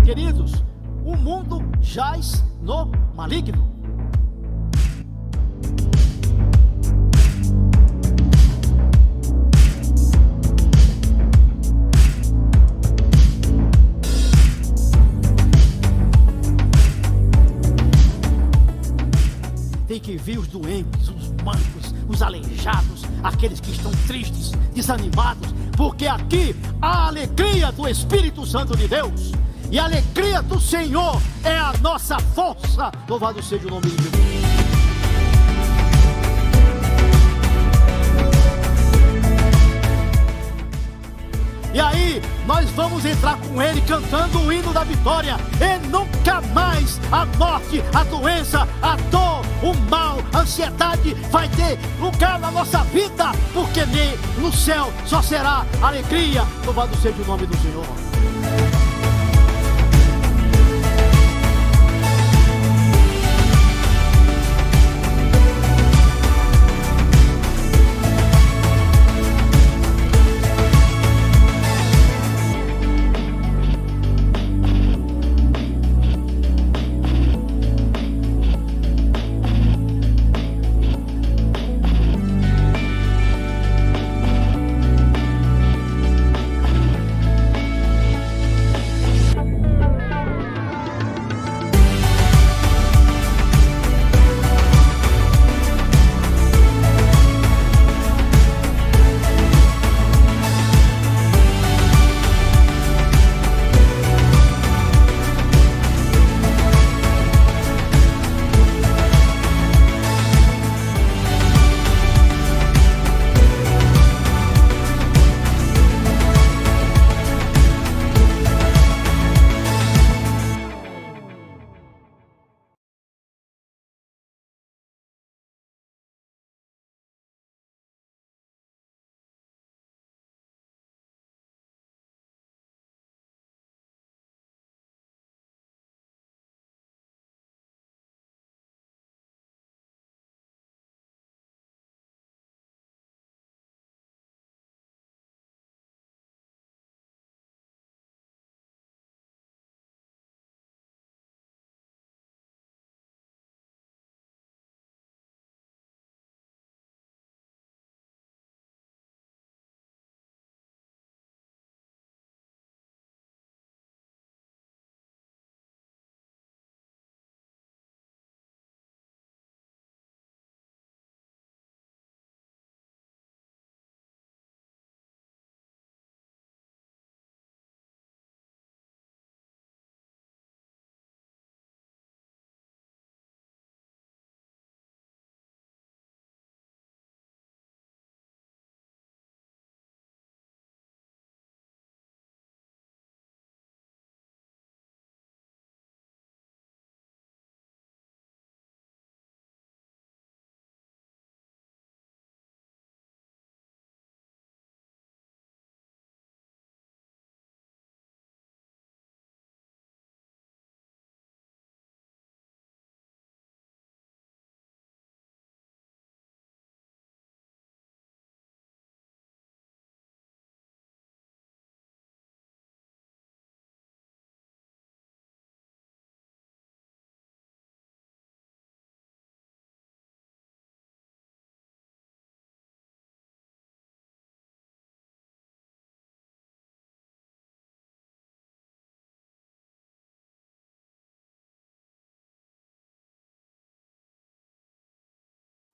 Queridos, o mundo jaz no maligno. Tem que vir os doentes, os mancos, os aleijados, aqueles que estão tristes, desanimados, porque aqui há a alegria do Espírito Santo de Deus, e a alegria do Senhor é a nossa força. Louvado seja o nome de Jesus. E aí, nós vamos entrar com ele cantando o hino da vitória. E nunca mais a morte, a doença, a dor, o mal, a ansiedade vai ter lugar na nossa vida, porque no céu só será alegria. Louvado seja o nome do Senhor.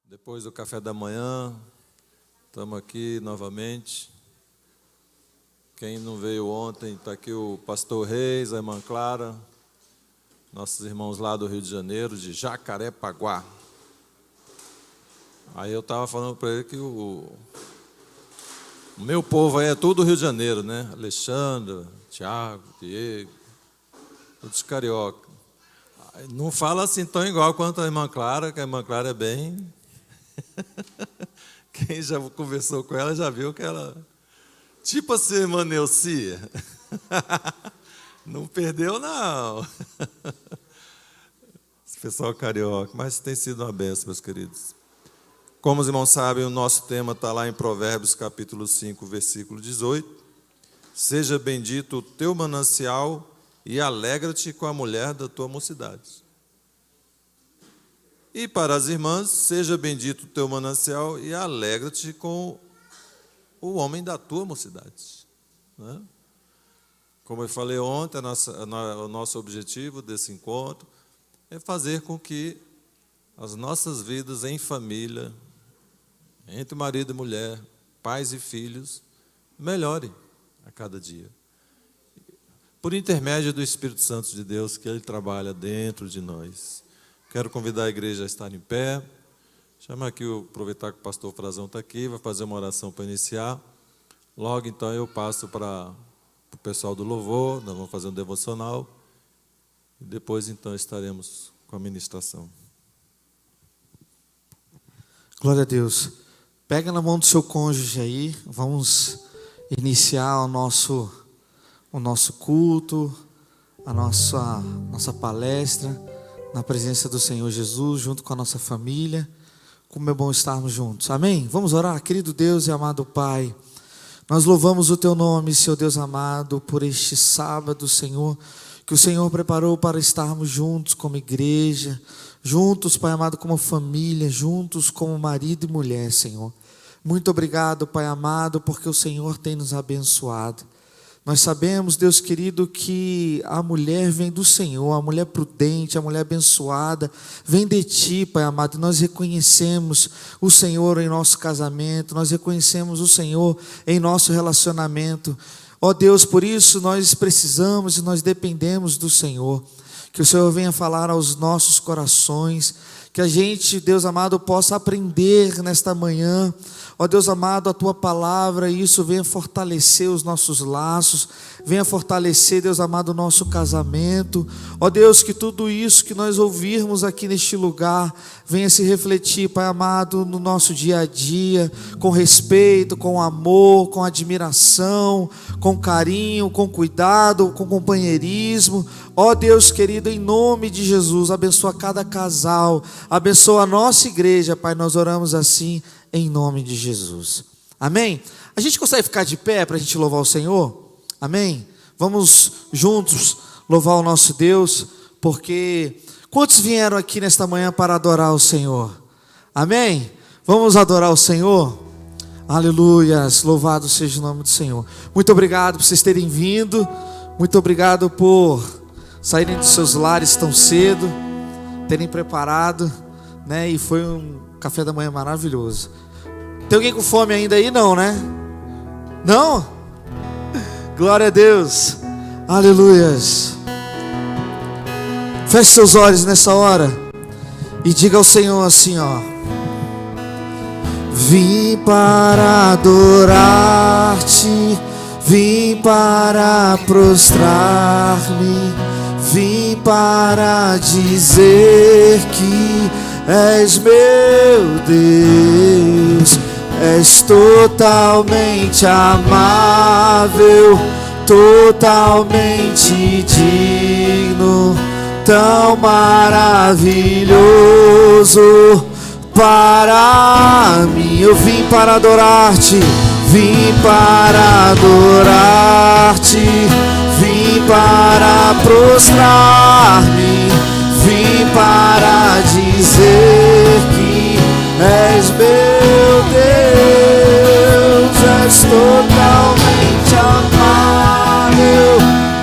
Depois do café da manhã, estamos aqui novamente. Quem não veio ontem, está aqui o pastor Reis, a irmã Clara, nossos irmãos lá do Rio de Janeiro, de Jacarepaguá. Aí eu estava falando para ele que o meu povo aí é tudo do Rio de Janeiro, né? Alexandre, Tiago, Diego, todos carioca. Não fala assim tão igual quanto a irmã Clara, que a irmã Clara é bem... Quem já conversou com ela já viu que ela... Tipo assim, irmã Neucia. Não perdeu, não. Esse pessoal carioca. Mas tem sido uma bênção, meus queridos. Como os irmãos sabem, o nosso tema está lá em Provérbios, capítulo 5, versículo 18. Seja bendito o teu manancial e alegra-te com a mulher da tua mocidade. E para as irmãs, seja bendito o teu manancial e alegra-te com o homem da tua mocidade. Né? Como eu falei ontem, o nosso objetivo desse encontro é fazer com que as nossas vidas em família, entre marido e mulher, pais e filhos, melhorem a cada dia. Por intermédio do Espírito Santo de Deus, que Ele trabalha dentro de nós. Quero convidar a igreja a estar em pé. Chamar aqui, aproveitar que o pastor Frazão está aqui, vai fazer uma oração para iniciar. Logo, então, eu passo para o pessoal do louvor, nós vamos fazer um devocional. E depois, então, estaremos com a ministração. Glória a Deus. Pega na mão do seu cônjuge aí, vamos iniciar o nosso culto, a nossa palestra, na presença do Senhor Jesus, junto com a nossa família. Como é bom estarmos juntos, amém? Vamos orar. Querido Deus e amado Pai, nós louvamos o Teu nome, Senhor Deus amado, por este sábado, Senhor, que o Senhor preparou para estarmos juntos como igreja, juntos, Pai amado, como família, juntos como marido e mulher, Senhor. Muito obrigado, Pai amado, porque o Senhor tem nos abençoado. Nós sabemos, Deus querido, que a mulher vem do Senhor, a mulher prudente, a mulher abençoada, vem de Ti, Pai amado. Nós reconhecemos o Senhor em nosso casamento, nós reconhecemos o Senhor em nosso relacionamento. Ó Deus, por isso nós precisamos e nós dependemos do Senhor. Que o Senhor venha falar aos nossos corações, que a gente, Deus amado, possa aprender nesta manhã, ó Deus amado, a Tua palavra, e isso venha fortalecer os nossos laços, venha fortalecer, Deus amado, o nosso casamento. Ó Deus, que tudo isso que nós ouvirmos aqui neste lugar venha se refletir, Pai amado, no nosso dia a dia, com respeito, com amor, com admiração, com carinho, com cuidado, com companheirismo. Ó Deus querido, em nome de Jesus, abençoa cada casal, abençoa a nossa igreja, Pai, nós oramos assim, em nome de Jesus, amém? A gente consegue ficar de pé para a gente louvar o Senhor? Amém? Vamos juntos louvar o nosso Deus, porque quantos vieram aqui nesta manhã para adorar o Senhor? Amém? Vamos adorar o Senhor? Aleluias, louvado seja o nome do Senhor. Muito obrigado por vocês terem vindo, muito obrigado por saírem dos seus lares tão cedo, terem preparado, né? E foi um café da manhã maravilhoso. Tem alguém com fome ainda aí? Não, né? Não? Glória a Deus. Aleluias. Feche seus olhos nessa hora e diga ao Senhor assim, ó: vim para adorar-te, vim para prostrar-me, vim para dizer que és meu Deus, és totalmente amável, totalmente digno, tão maravilhoso para mim. Eu vim para adorar-te, vim para adorar-te, vim para prostrar-me, vim para dizer que és meu Deus, és totalmente amável,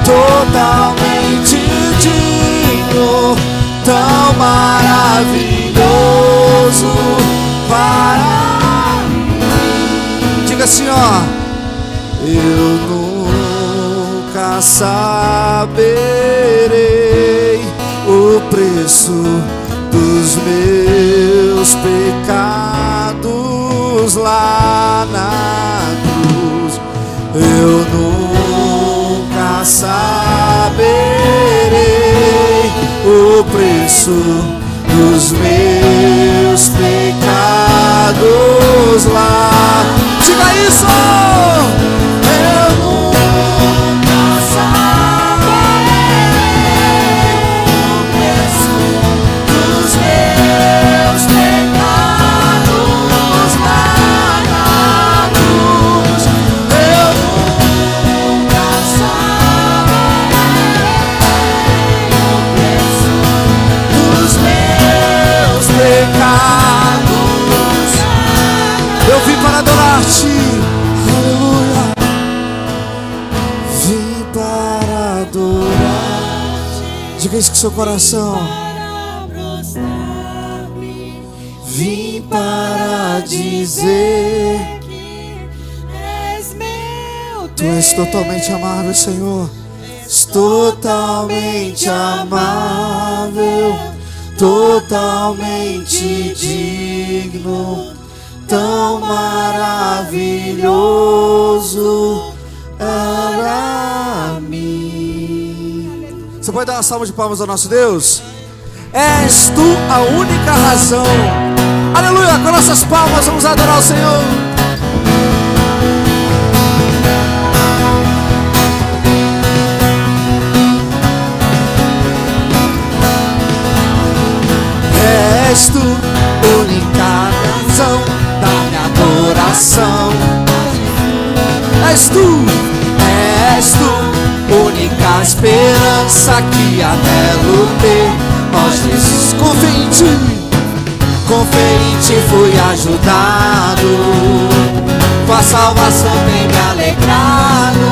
totalmente digno, tão maravilhoso para mim. Diga assim, ó: eu nunca saberei o preço dos meus pecados lá na cruz. Eu nunca saberei o preço dos meus pecados lá. Diga isso! Eu nunca saberei o preço dos meus pecados lá na cruz. Eu nunca saberei Diga isso com seu coração. Vim para dizer que és meu Deus. Tu és totalmente amável, Senhor. És totalmente amável, totalmente digno, tão maravilhoso para mim. Você pode dar uma salva de palmas ao nosso Deus? És tu a única razão. Aleluia, com nossas palmas vamos adorar o Senhor. És tu, única razão da minha adoração. És tu, única esperança que anelo ter. Ó Jesus, confia em ti fui ajudado. Tua salvação tem me alegrado.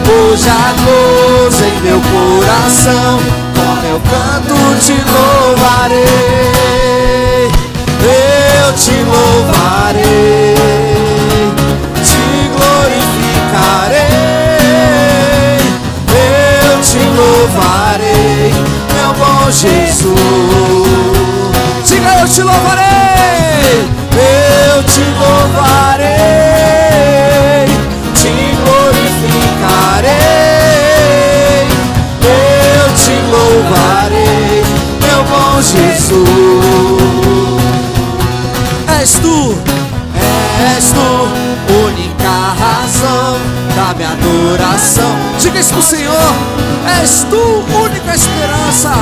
Hoje há gozo em meu coração, com meu canto te louvarei. Eu te louvarei, te glorificarei. Eu te louvarei, meu bom Jesus. Diga, eu te louvarei, eu te louvarei, te glorificarei. Eu te louvarei, meu bom Jesus. És tu, única razão da minha adoração. Diga isso pro Senhor. És tu, única esperança,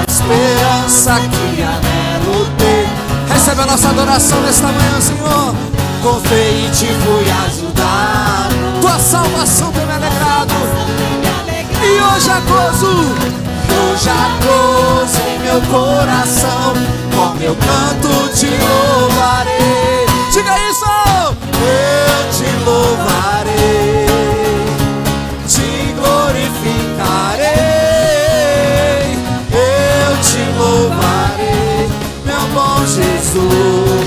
esperança que anelo ter. Recebe a nossa adoração nesta manhã, Senhor. Com fé em ti fui ajudado. Tua salvação tem me alegrado. E hoje há gozo em meu coração. Com meu canto te louvarei. Diga isso! Eu te louvarei, te glorificarei. Eu te louvarei, meu bom Jesus.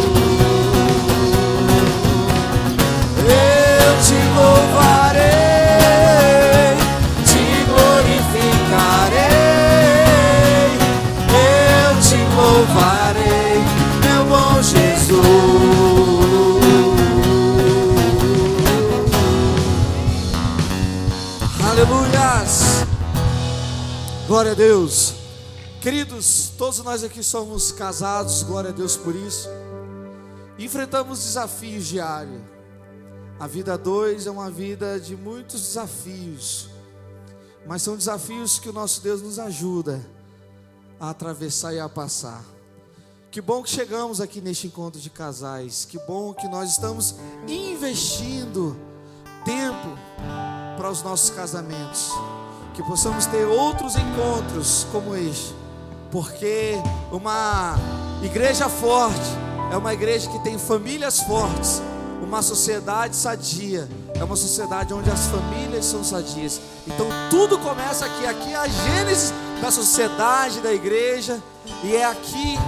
Eu te louvarei, te glorificarei. Eu te louvarei, meu bom Jesus. Aleluias. Glória a Deus. Queridos, todos nós aqui somos casados, glória a Deus por isso. Enfrentamos desafios diários. A vida 2 é uma vida de muitos desafios, mas são desafios que o nosso Deus nos ajuda a atravessar e a passar. Que bom que chegamos aqui neste encontro de casais. Que bom que nós estamos investindo tempo para os nossos casamentos. Que possamos ter outros encontros como este. Porque uma igreja forte é uma igreja que tem famílias fortes. Uma sociedade sadia é uma sociedade onde as famílias são sadias. Então tudo começa aqui. Aqui é a gênese da sociedade, da igreja. E é aqui,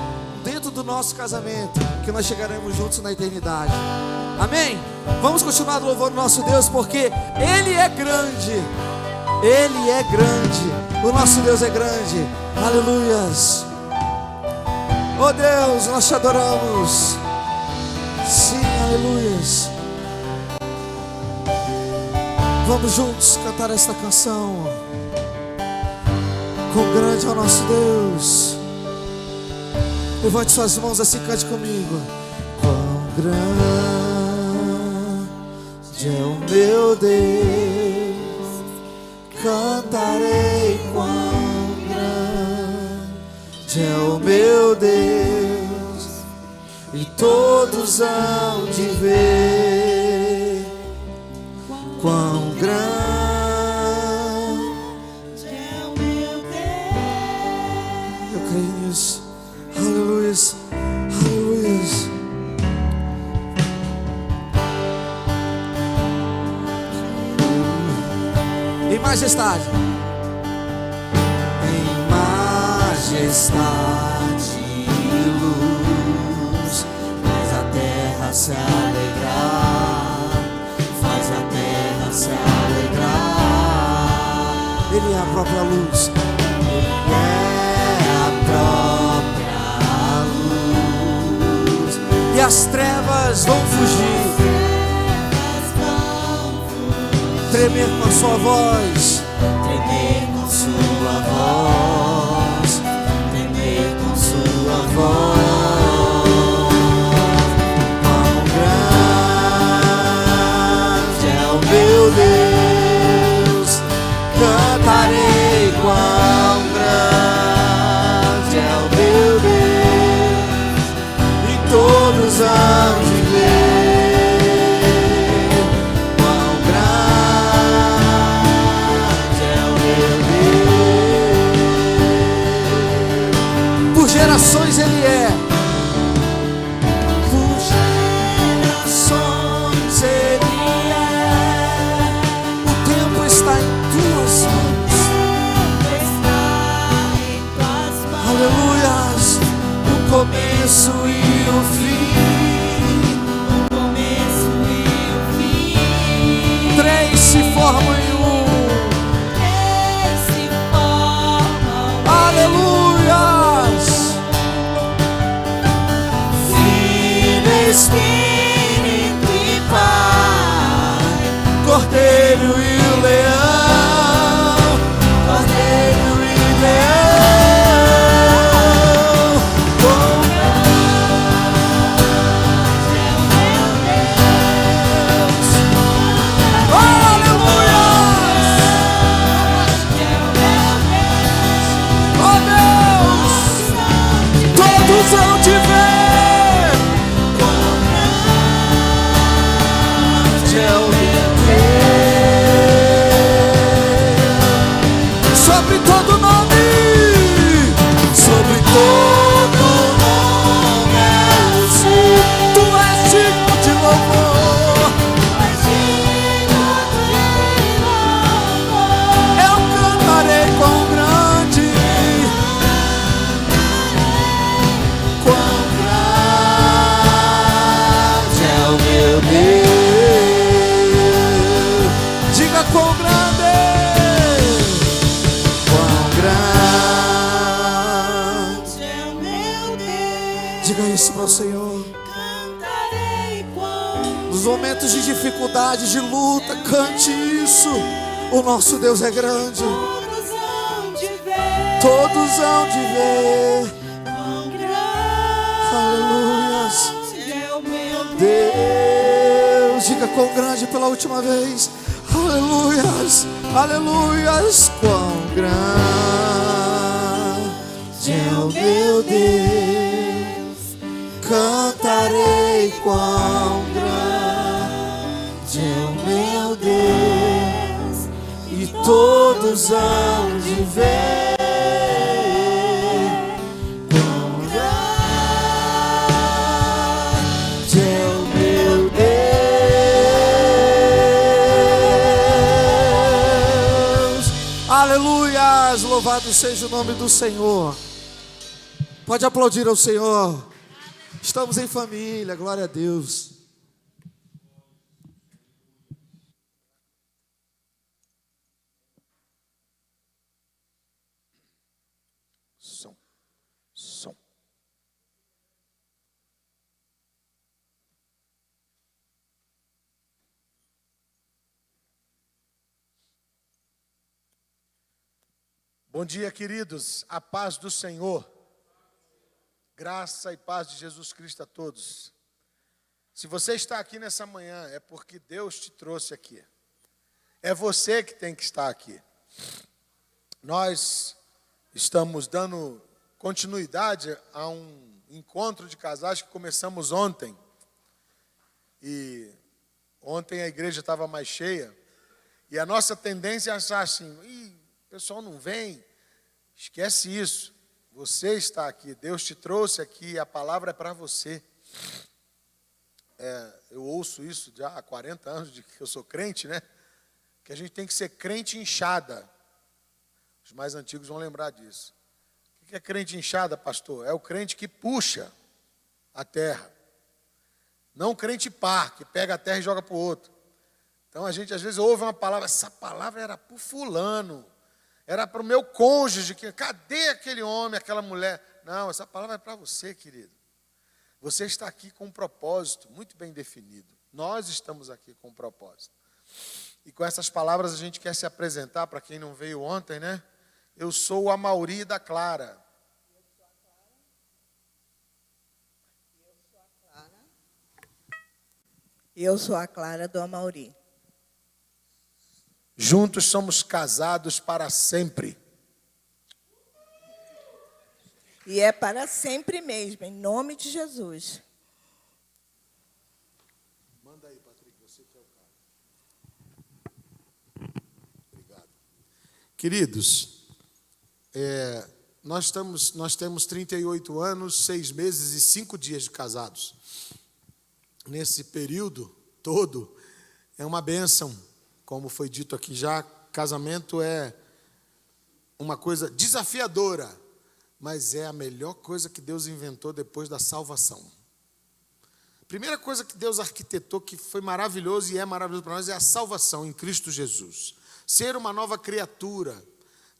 dentro do nosso casamento, que nós chegaremos juntos na eternidade. Amém? Vamos continuar louvando nosso Deus, porque Ele é grande. Ele é grande. O nosso Deus é grande. Aleluias. Oh Deus, nós te adoramos. Sim, aleluias. Vamos juntos cantar esta canção. Quão grande é o nosso Deus. Levante suas mãos assim, cante comigo. Quão grande é o meu Deus, cantarei quão grande é o meu Deus, e todos hão de ver quão grande é o meu Deus. Eu creio nisso. Aleluias, aleluias. Em majestade. majestade e luz, faz a terra se alegrar, faz a terra se alegrar. Ele é a própria luz, Ele é a própria luz, e as trevas vão fugir, tremer com a sua voz, tremer com sua voz, tremer com sua voz. Quão grande é o meu Deus, cantarei quão grande é o meu Deus, e todos hão de ver quão grande é o meu Deus. Por gerações Ele é, por gerações Ele é. O tempo está em tuas mãos, aleluias. O começo e o fim, três se formam em um, aleluias. Filho, Espírito e Pai, Cordeiro e o leão, Cordeiro e leão. Quão grande é o meu Deus, aleluia. Oh Deus, todos hão te ver. Quão grande é o meu Deus, sobre todo nome, sobre todo nome existe. Tu és digno de louvor, eu cantarei quão grande, quão grande é o meu Deus. Diga quão grande, quão grande. É o meu Deus, Diga isso para o Senhor. cantarei quão Nos momentos de dificuldade, de luta, cante isso. O nosso Deus é grande. todos hão de ver, Todos hão de ver. quão Aleluias. grande é o meu Deus, diga quão grande pela última vez. Aleluias, aleluias. Quão grande é o meu Deus, cantarei quão grande é o meu Deus, e todos hão de ver. Quão grande é o meu Deus. Aleluias, louvado seja o nome do Senhor. Pode aplaudir ao Senhor. Estamos em família, glória a Deus. Som. Bom dia, queridos. A paz do Senhor. Graça e paz de Jesus Cristo a todos. Se você está aqui nessa manhã, é porque Deus te trouxe aqui. É você que tem que estar aqui. Nós estamos dando continuidade a um encontro de casais que começamos ontem. E ontem a igreja estava mais cheia. E a nossa tendência é achar assim, o pessoal não vem. Esquece isso. Você está aqui, Deus te trouxe aqui, a palavra é para você. Eu ouço isso já há 40 anos de que eu sou crente, né? Que a gente tem que ser crente inchada. Os mais antigos vão lembrar disso. O O que é crente inchada, pastor? É o crente que puxa a terra. Não o crente par, que pega a terra e joga para o outro. Então a gente às vezes ouve uma palavra, essa palavra era para o fulano, era para o meu cônjuge, cadê aquele homem, aquela mulher? Não, essa palavra é para você, querido. Você está aqui com um propósito muito bem definido. Nós estamos aqui com um propósito. E com essas palavras a gente quer se apresentar, para quem não veio ontem, né? Eu sou o Amauri da Clara. Eu sou a Clara do Amauri. Juntos somos casados para sempre. E é para sempre mesmo, em nome de Jesus. Manda aí, Patrick, você que é o cara. Obrigado. Queridos, nós temos 38 anos, 6 meses e 5 dias de casados. Nesse período todo, é uma bênção, como foi dito aqui já, casamento é uma coisa desafiadora, mas é a melhor coisa que Deus inventou depois da salvação. A primeira coisa que Deus arquitetou, que foi maravilhoso e é maravilhoso para nós, é a salvação em Cristo Jesus. Ser uma nova criatura,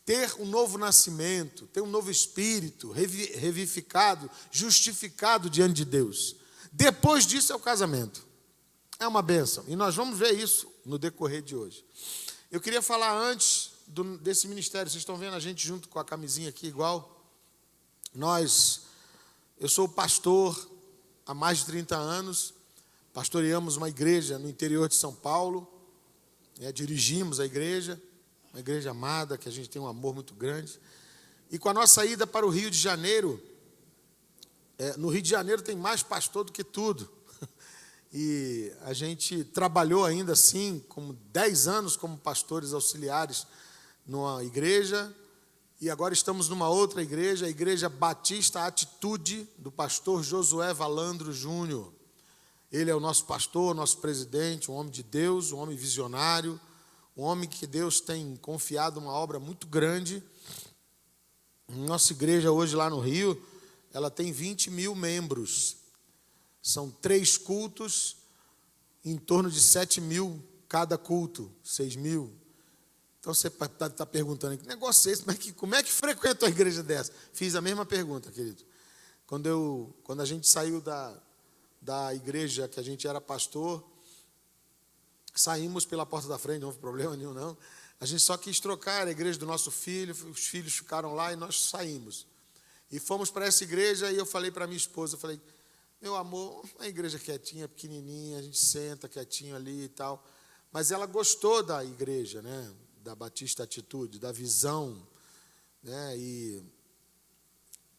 ter um novo nascimento, ter um novo espírito, revivificado, justificado diante de Deus. Depois disso é o casamento. É uma bênção. E nós vamos ver isso no decorrer de hoje. Eu queria falar antes desse ministério. Vocês estão vendo a gente junto com a camisinha aqui igual? Eu sou pastor há mais de 30 anos. Pastoreamos uma igreja no interior de São Paulo. Dirigimos a igreja. Uma igreja amada, que a gente tem um amor muito grande. E com a nossa ida para o Rio de Janeiro, no Rio de Janeiro tem mais pastor do que tudo. E a gente trabalhou ainda assim, como 10 anos como pastores auxiliares numa igreja. E agora estamos numa outra igreja, a Igreja Batista Atitude, do pastor Josué Valandro Júnior. Ele é o nosso pastor, nosso presidente, um homem de Deus, um homem visionário, um homem que Deus tem confiado uma obra muito grande. Nossa igreja hoje lá no Rio, ela tem 20 mil membros. São 3 cultos, em torno de 7 mil cada culto, 6 mil. Então você está perguntando, que negócio é esse? Como é que frequenta uma igreja dessa? Fiz a mesma pergunta, querido. Quando a gente saiu da igreja que a gente era pastor, saímos pela porta da frente, não houve problema nenhum, não. A gente só quis trocar a igreja do nosso filho, os filhos ficaram lá e nós saímos. E fomos para essa igreja e eu falei para minha esposa, eu falei, meu amor, uma igreja quietinha, pequenininha, a gente senta quietinho ali e tal. Mas ela gostou da igreja, né? Da Batista Atitude, da visão, né? E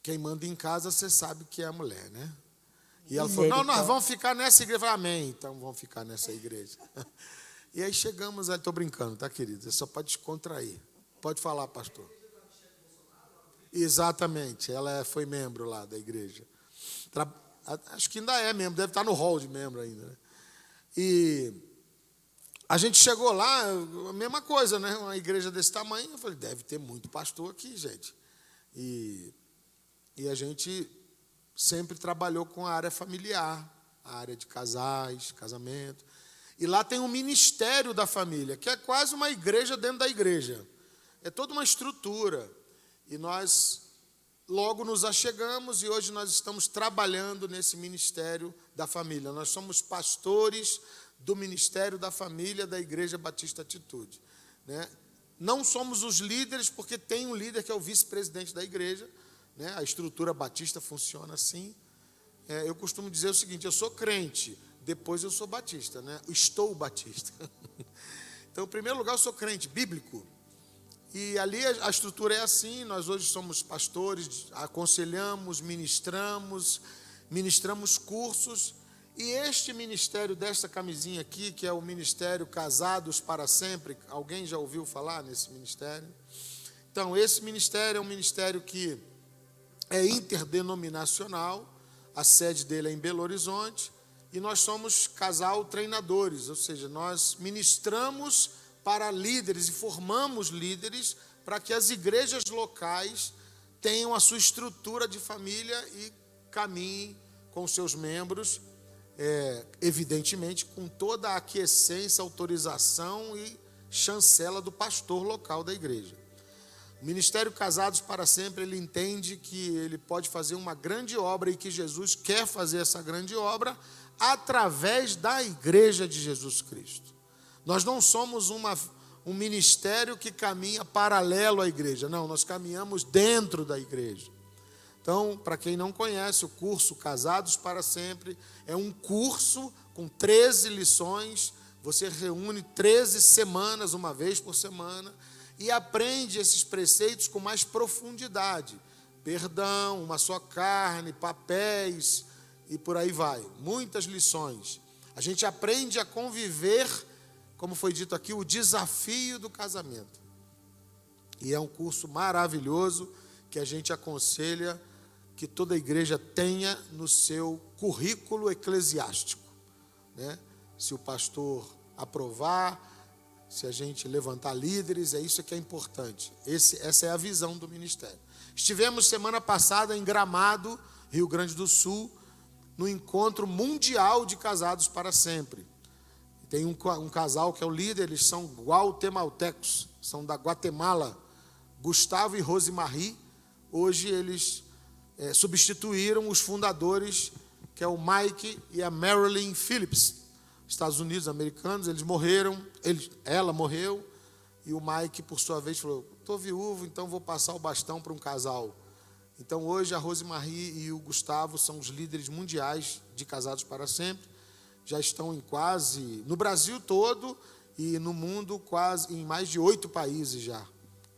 quem manda em casa, você sabe que é a mulher, né? E ela falou, não, nós vamos ficar nessa igreja. Eu falei, amém, então vamos ficar nessa igreja. E aí chegamos, estou brincando, tá, querido? Você só pode descontrair. Pode falar, pastor. Exatamente, ela foi membro lá da igreja. Acho que ainda é membro, deve estar no hall de membro ainda, né? E a gente chegou lá, a mesma coisa, né? Uma igreja desse tamanho, eu falei, deve ter muito pastor aqui, gente. E a gente sempre trabalhou com a área familiar, a área de casais, casamento. E lá tem um ministério da família, que é quase uma igreja dentro da igreja. É toda uma estrutura. E nós logo nos achegamos e hoje nós estamos trabalhando nesse ministério da família. Nós somos pastores do Ministério da Família da Igreja Batista Atitude, né? Não somos os líderes, porque tem um líder que é o vice-presidente da igreja, né? A estrutura batista funciona assim. Eu costumo dizer o seguinte, eu sou crente, depois eu sou batista, né? Estou batista. Então, em primeiro lugar, eu sou crente bíblico. E ali a estrutura é assim, nós hoje somos pastores, aconselhamos, ministramos cursos. E este ministério desta camisinha aqui, que é o Ministério Casados para Sempre, alguém já ouviu falar nesse ministério? Então, esse ministério é um ministério que é interdenominacional, a sede dele é em Belo Horizonte, e nós somos casal treinadores, ou seja, nós ministramos para líderes e formamos líderes para que as igrejas locais tenham a sua estrutura de família e caminhem com seus membros, evidentemente, com toda a aquiescência, autorização e chancela do pastor local da igreja. O Ministério Casados para Sempre, ele entende que ele pode fazer uma grande obra e que Jesus quer fazer essa grande obra através da igreja de Jesus Cristo. Nós não somos um ministério que caminha paralelo à igreja, não, nós caminhamos dentro da igreja. Então, para quem não conhece, o curso Casados para Sempre é um curso com 13 lições, você reúne 13 semanas, uma vez por semana, e aprende esses preceitos com mais profundidade. Perdão, uma só carne, papéis e por aí vai. Muitas lições. A gente aprende a conviver, como foi dito aqui, o desafio do casamento. E é um curso maravilhoso que a gente aconselha que toda igreja tenha no seu currículo eclesiástico, né? Se o pastor aprovar, se a gente levantar líderes, é isso que é importante. Essa é a visão do ministério. Estivemos semana passada em Gramado, Rio Grande do Sul, no encontro mundial de Casados para Sempre. Tem um casal que é o líder, eles são guatemaltecos, são da Guatemala, Gustavo e Rosemarie. Hoje eles substituíram os fundadores, que é o Mike e a Marilyn Phillips, Estados Unidos, americanos. Eles morreram, ela morreu, e o Mike, por sua vez, falou: estou viúvo, então vou passar o bastão para um casal. Então hoje a Rosemarie e o Gustavo são os líderes mundiais de Casados para Sempre. Já estão no Brasil todo e no mundo quase em mais de 8 países já,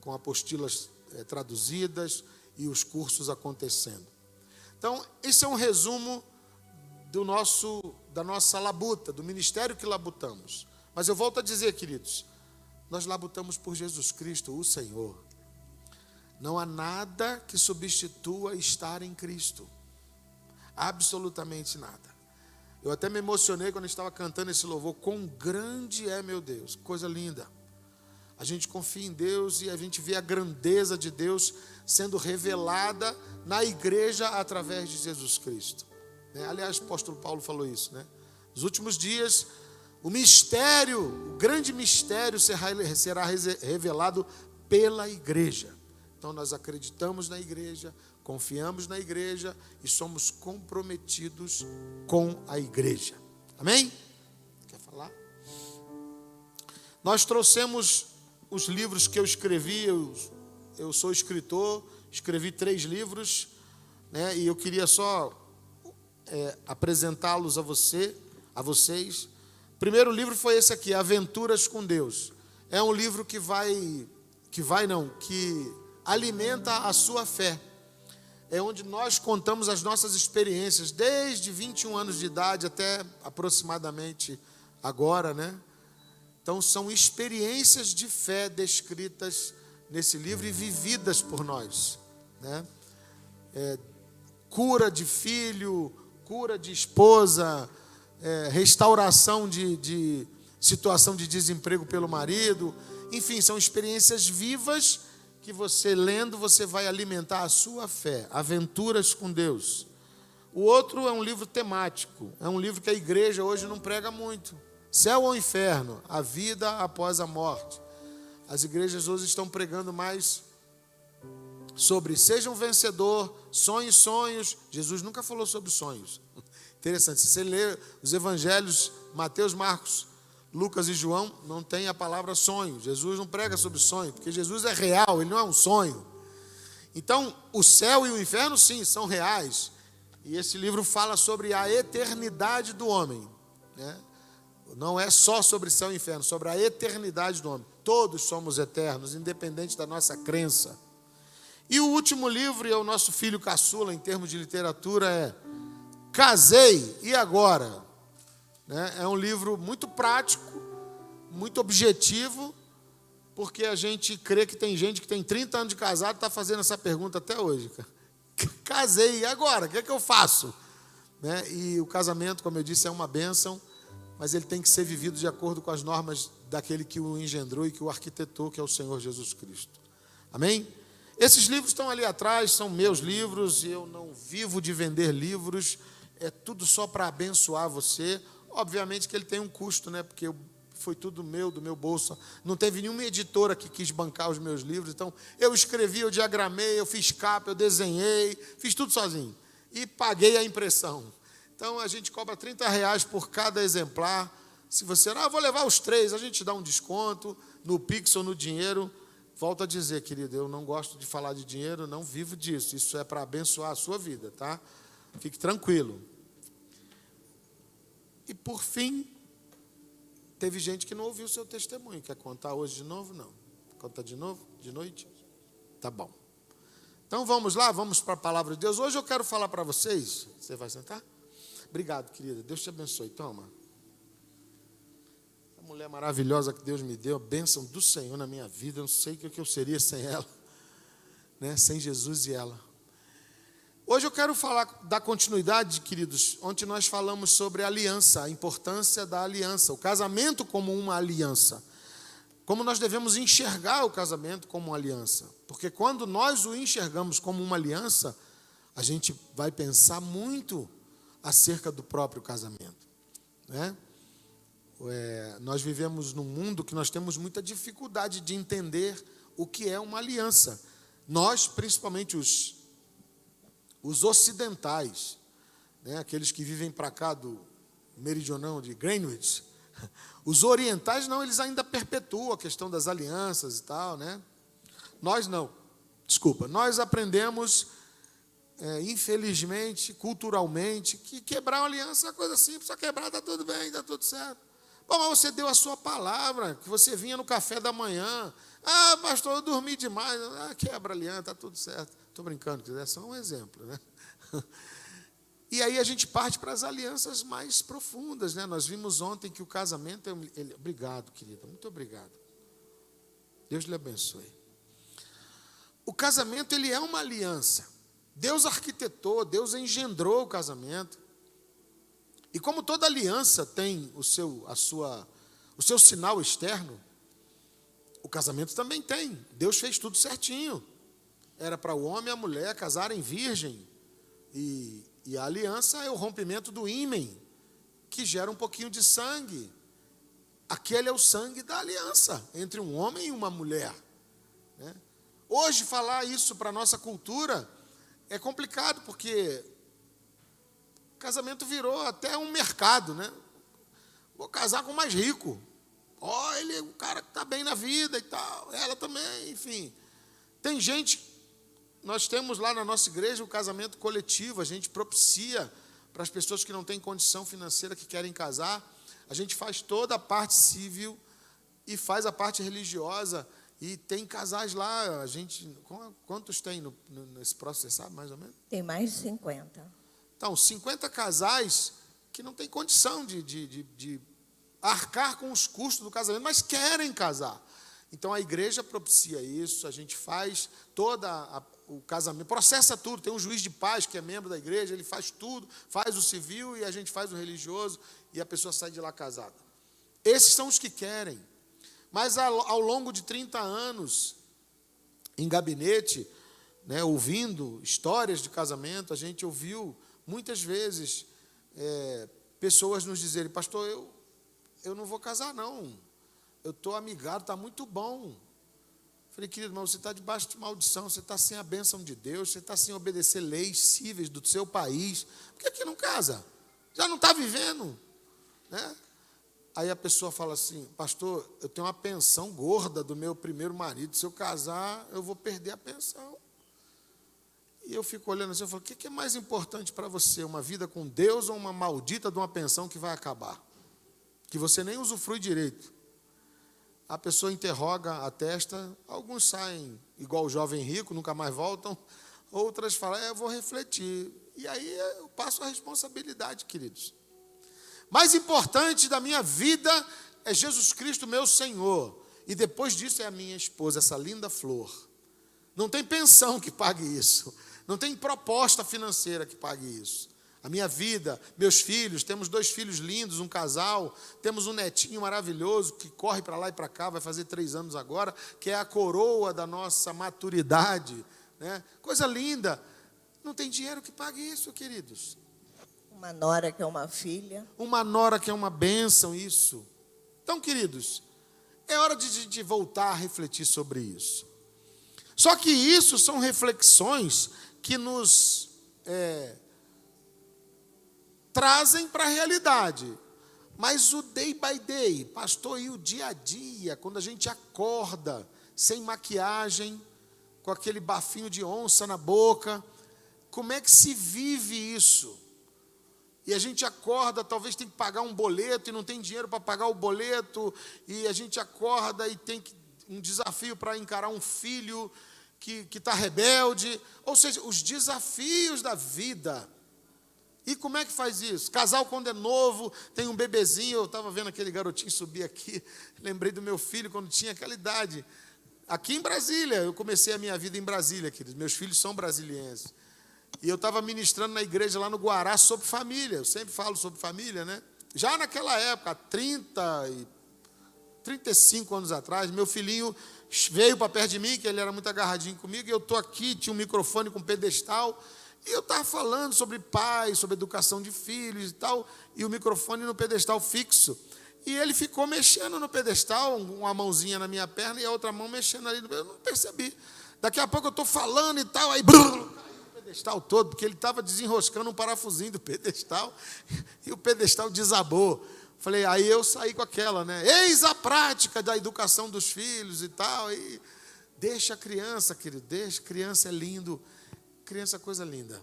com apostilas traduzidas e os cursos acontecendo. Então, esse é um resumo da nossa labuta, do ministério que labutamos. Mas eu volto a dizer, queridos, nós labutamos por Jesus Cristo, o Senhor. Não há nada que substitua estar em Cristo. Absolutamente nada. Eu até me emocionei quando estava cantando esse louvor. Quão grande é meu Deus, coisa linda. A gente confia em Deus e a gente vê a grandeza de Deus sendo revelada na igreja através de Jesus Cristo. Aliás, o apóstolo Paulo falou isso, né? Nos últimos dias, o grande mistério será revelado pela igreja. Então nós acreditamos na igreja, confiamos na igreja e somos comprometidos com a igreja. Amém? Quer falar? Nós trouxemos os livros que eu escrevi. Eu sou escritor, escrevi 3 livros, né? E eu queria só apresentá-los a vocês. O primeiro livro foi esse aqui, Aventuras com Deus. É um livro que alimenta a sua fé. É onde nós contamos as nossas experiências, desde 21 anos de idade até aproximadamente agora, né? Então, são experiências de fé descritas nesse livro e vividas por nós, né? Cura de filho, cura de esposa, restauração de situação de desemprego pelo marido. Enfim, são experiências vivas que você lendo, você vai alimentar a sua fé. Aventuras com Deus. O outro é um livro temático. É um livro que a igreja hoje não prega muito. Céu ou inferno, a vida após a morte. As igrejas hoje estão pregando mais sobre seja um vencedor, sonhos. Jesus nunca falou sobre sonhos. Interessante, se você ler os evangelhos, Mateus, Marcos, Lucas e João, não tem a palavra sonho. Jesus não prega sobre sonho, porque Jesus é real, ele não é um sonho. Então, o céu e o inferno, sim, são reais. E esse livro fala sobre a eternidade do homem, né? Não é só sobre céu e inferno, sobre a eternidade do homem. Todos somos eternos, independente da nossa crença. E o último livro, e é o nosso filho caçula, em termos de literatura, é Casei, e agora? É um livro muito prático, muito objetivo, porque a gente crê que tem gente que tem 30 anos de casado e está fazendo essa pergunta até hoje. Casei, e agora? O que é que eu faço? E o casamento, como eu disse, é uma bênção, mas ele tem que ser vivido de acordo com as normas daquele que o engendrou e que o arquitetou, que é o Senhor Jesus Cristo. Amém? Esses livros estão ali atrás, são meus livros, e eu não vivo de vender livros, é tudo só para abençoar você. Obviamente que ele tem um custo, né? Porque foi tudo meu, do meu bolso. Não teve nenhuma editora que quis bancar os meus livros. Então, eu escrevi, eu diagramei, eu fiz capa, eu desenhei, fiz tudo sozinho. E paguei a impressão. Então, a gente cobra R$30 por cada exemplar. Se você, vou levar os 3, a gente dá um desconto no Pix ou no dinheiro. Volto a dizer, querido, eu não gosto de falar de dinheiro, não vivo disso. Isso é para abençoar a sua vida, tá? Fique tranquilo. E, por fim, teve gente que não ouviu o seu testemunho. Quer contar hoje de novo? Não. Conta de novo? De noite? Tá bom. Então, vamos lá, vamos para a palavra de Deus. Hoje eu quero falar para vocês. Você vai sentar? Obrigado, querida. Deus te abençoe. Toma. A mulher maravilhosa que Deus me deu, a bênção do Senhor na minha vida. Eu não sei o que eu seria sem ela, né? Sem Jesus e ela. Hoje eu quero dar continuidade, queridos, onde nós falamos sobre a aliança, a importância da aliança, o casamento como uma aliança. Como nós devemos enxergar o casamento como uma aliança. Porque quando nós o enxergamos como uma aliança, a gente vai pensar muito acerca do próprio casamento, né? Nós vivemos num mundo que nós temos muita dificuldade de entender o que é uma aliança. Nós, principalmente os ocidentais, né, aqueles que vivem para cá do meridional de Greenwich, os orientais não, eles ainda perpetuam a questão das alianças e tal, né? Nós não. Desculpa, nós aprendemos, infelizmente, culturalmente, que quebrar uma aliança é uma coisa simples, só quebrar está tudo bem, está tudo certo. Bom, mas você deu a sua palavra, que você vinha no café da manhã. Pastor, eu dormi demais. Quebra a aliança, está tudo certo. Estou brincando, é só um exemplo, né? E aí a gente parte para as alianças mais profundas, né? Nós vimos ontem que o casamento Obrigado, querida, muito obrigado. Deus lhe abençoe. O casamento, ele é uma aliança. Deus arquitetou, Deus engendrou o casamento. E como toda aliança tem o seu sinal externo, o casamento também tem. Deus fez tudo certinho. Era para o homem e a mulher casarem virgem. E a aliança é o rompimento do ímen, que gera um pouquinho de sangue. Aquele é o sangue da aliança entre um homem e uma mulher, né? Hoje, falar isso para a nossa cultura é complicado, porque o casamento virou até um mercado, né? Vou casar com o mais rico. Ele é um cara que está bem na vida e tal. Ela também, enfim. Tem gente... Nós temos lá na nossa igreja o casamento coletivo. A gente propicia para as pessoas que não têm condição financeira, que querem casar. A gente faz toda a parte civil e faz a parte religiosa. E tem casais lá. A gente, quantos tem nesse processo, sabe, mais ou menos? Tem mais de 50. Então, 50 casais que não têm condição de arcar com os custos do casamento, mas querem casar. Então, a igreja propicia isso, a gente faz o casamento, processa tudo. Tem um juiz de paz que é membro da igreja, ele faz tudo, faz o civil e a gente faz o religioso e a pessoa sai de lá casada. Esses são os que querem. Mas, ao longo de 30 anos, em gabinete, né, ouvindo histórias de casamento, a gente ouviu muitas vezes pessoas nos dizerem: pastor, eu não vou casar não, eu estou amigado, está muito bom. Falei: querido, mas você está debaixo de maldição, você está sem a bênção de Deus, você está sem obedecer leis cíveis do seu país, por que não casa? Já não está vivendo, né? Aí a pessoa fala assim: pastor, eu tenho uma pensão gorda do meu primeiro marido, se eu casar eu vou perder a pensão. E eu fico olhando assim, eu falo: o que é mais importante para você, uma vida com Deus ou uma maldita de uma pensão que vai acabar, que você nem usufrui direito? A pessoa interroga a testa, alguns saem igual o jovem rico, nunca mais voltam, outras falam: eu vou refletir. E aí eu passo a responsabilidade, queridos. Mais importante da minha vida é Jesus Cristo, meu Senhor. E depois disso é a minha esposa, essa linda flor. Não tem pensão que pague isso. Não tem proposta financeira que pague isso. A minha vida, meus filhos, temos 2 filhos lindos, um casal, temos um netinho maravilhoso que corre para lá e para cá, vai fazer 3 anos agora, que é a coroa da nossa maturidade, né? Coisa linda. Não tem dinheiro que pague isso, queridos. Uma nora que é uma filha. Uma nora que é uma bênção, isso. Então, queridos, é hora de voltar a refletir sobre isso. Só que isso são reflexões que nos trazem para a realidade. Mas o day by day, pastor, e o dia a dia, quando a gente acorda, sem maquiagem, com aquele bafinho de onça na boca, como é que se vive isso? E a gente acorda, talvez tem que pagar um boleto e não tem dinheiro para pagar o boleto, e a gente acorda e tem um desafio para encarar um filho que está rebelde, ou seja, os desafios da vida. E como é que faz isso? Casal, quando é novo, tem um bebezinho, eu estava vendo aquele garotinho subir aqui, lembrei do meu filho quando tinha aquela idade. Aqui em Brasília, eu comecei a minha vida em Brasília, queridos, meus filhos são brasilienses. E eu estava ministrando na igreja lá no Guará sobre família, eu sempre falo sobre família, né? Já naquela época, 35 anos atrás, meu filhinho veio para perto de mim, que ele era muito agarradinho comigo, e eu estou aqui, tinha um microfone com pedestal, e eu estava falando sobre pais, sobre educação de filhos e tal, e o microfone no pedestal fixo. E ele ficou mexendo no pedestal, uma mãozinha na minha perna e a outra mão mexendo ali no pedestal. Eu não percebi. Daqui a pouco eu estou falando e tal, aí caiu o pedestal todo, porque ele estava desenroscando um parafusinho do pedestal, e o pedestal desabou. Falei, aí eu saí com aquela, né? Eis a prática da educação dos filhos e tal. E deixa a criança, querido, deixa, criança é lindo. Criança é coisa linda.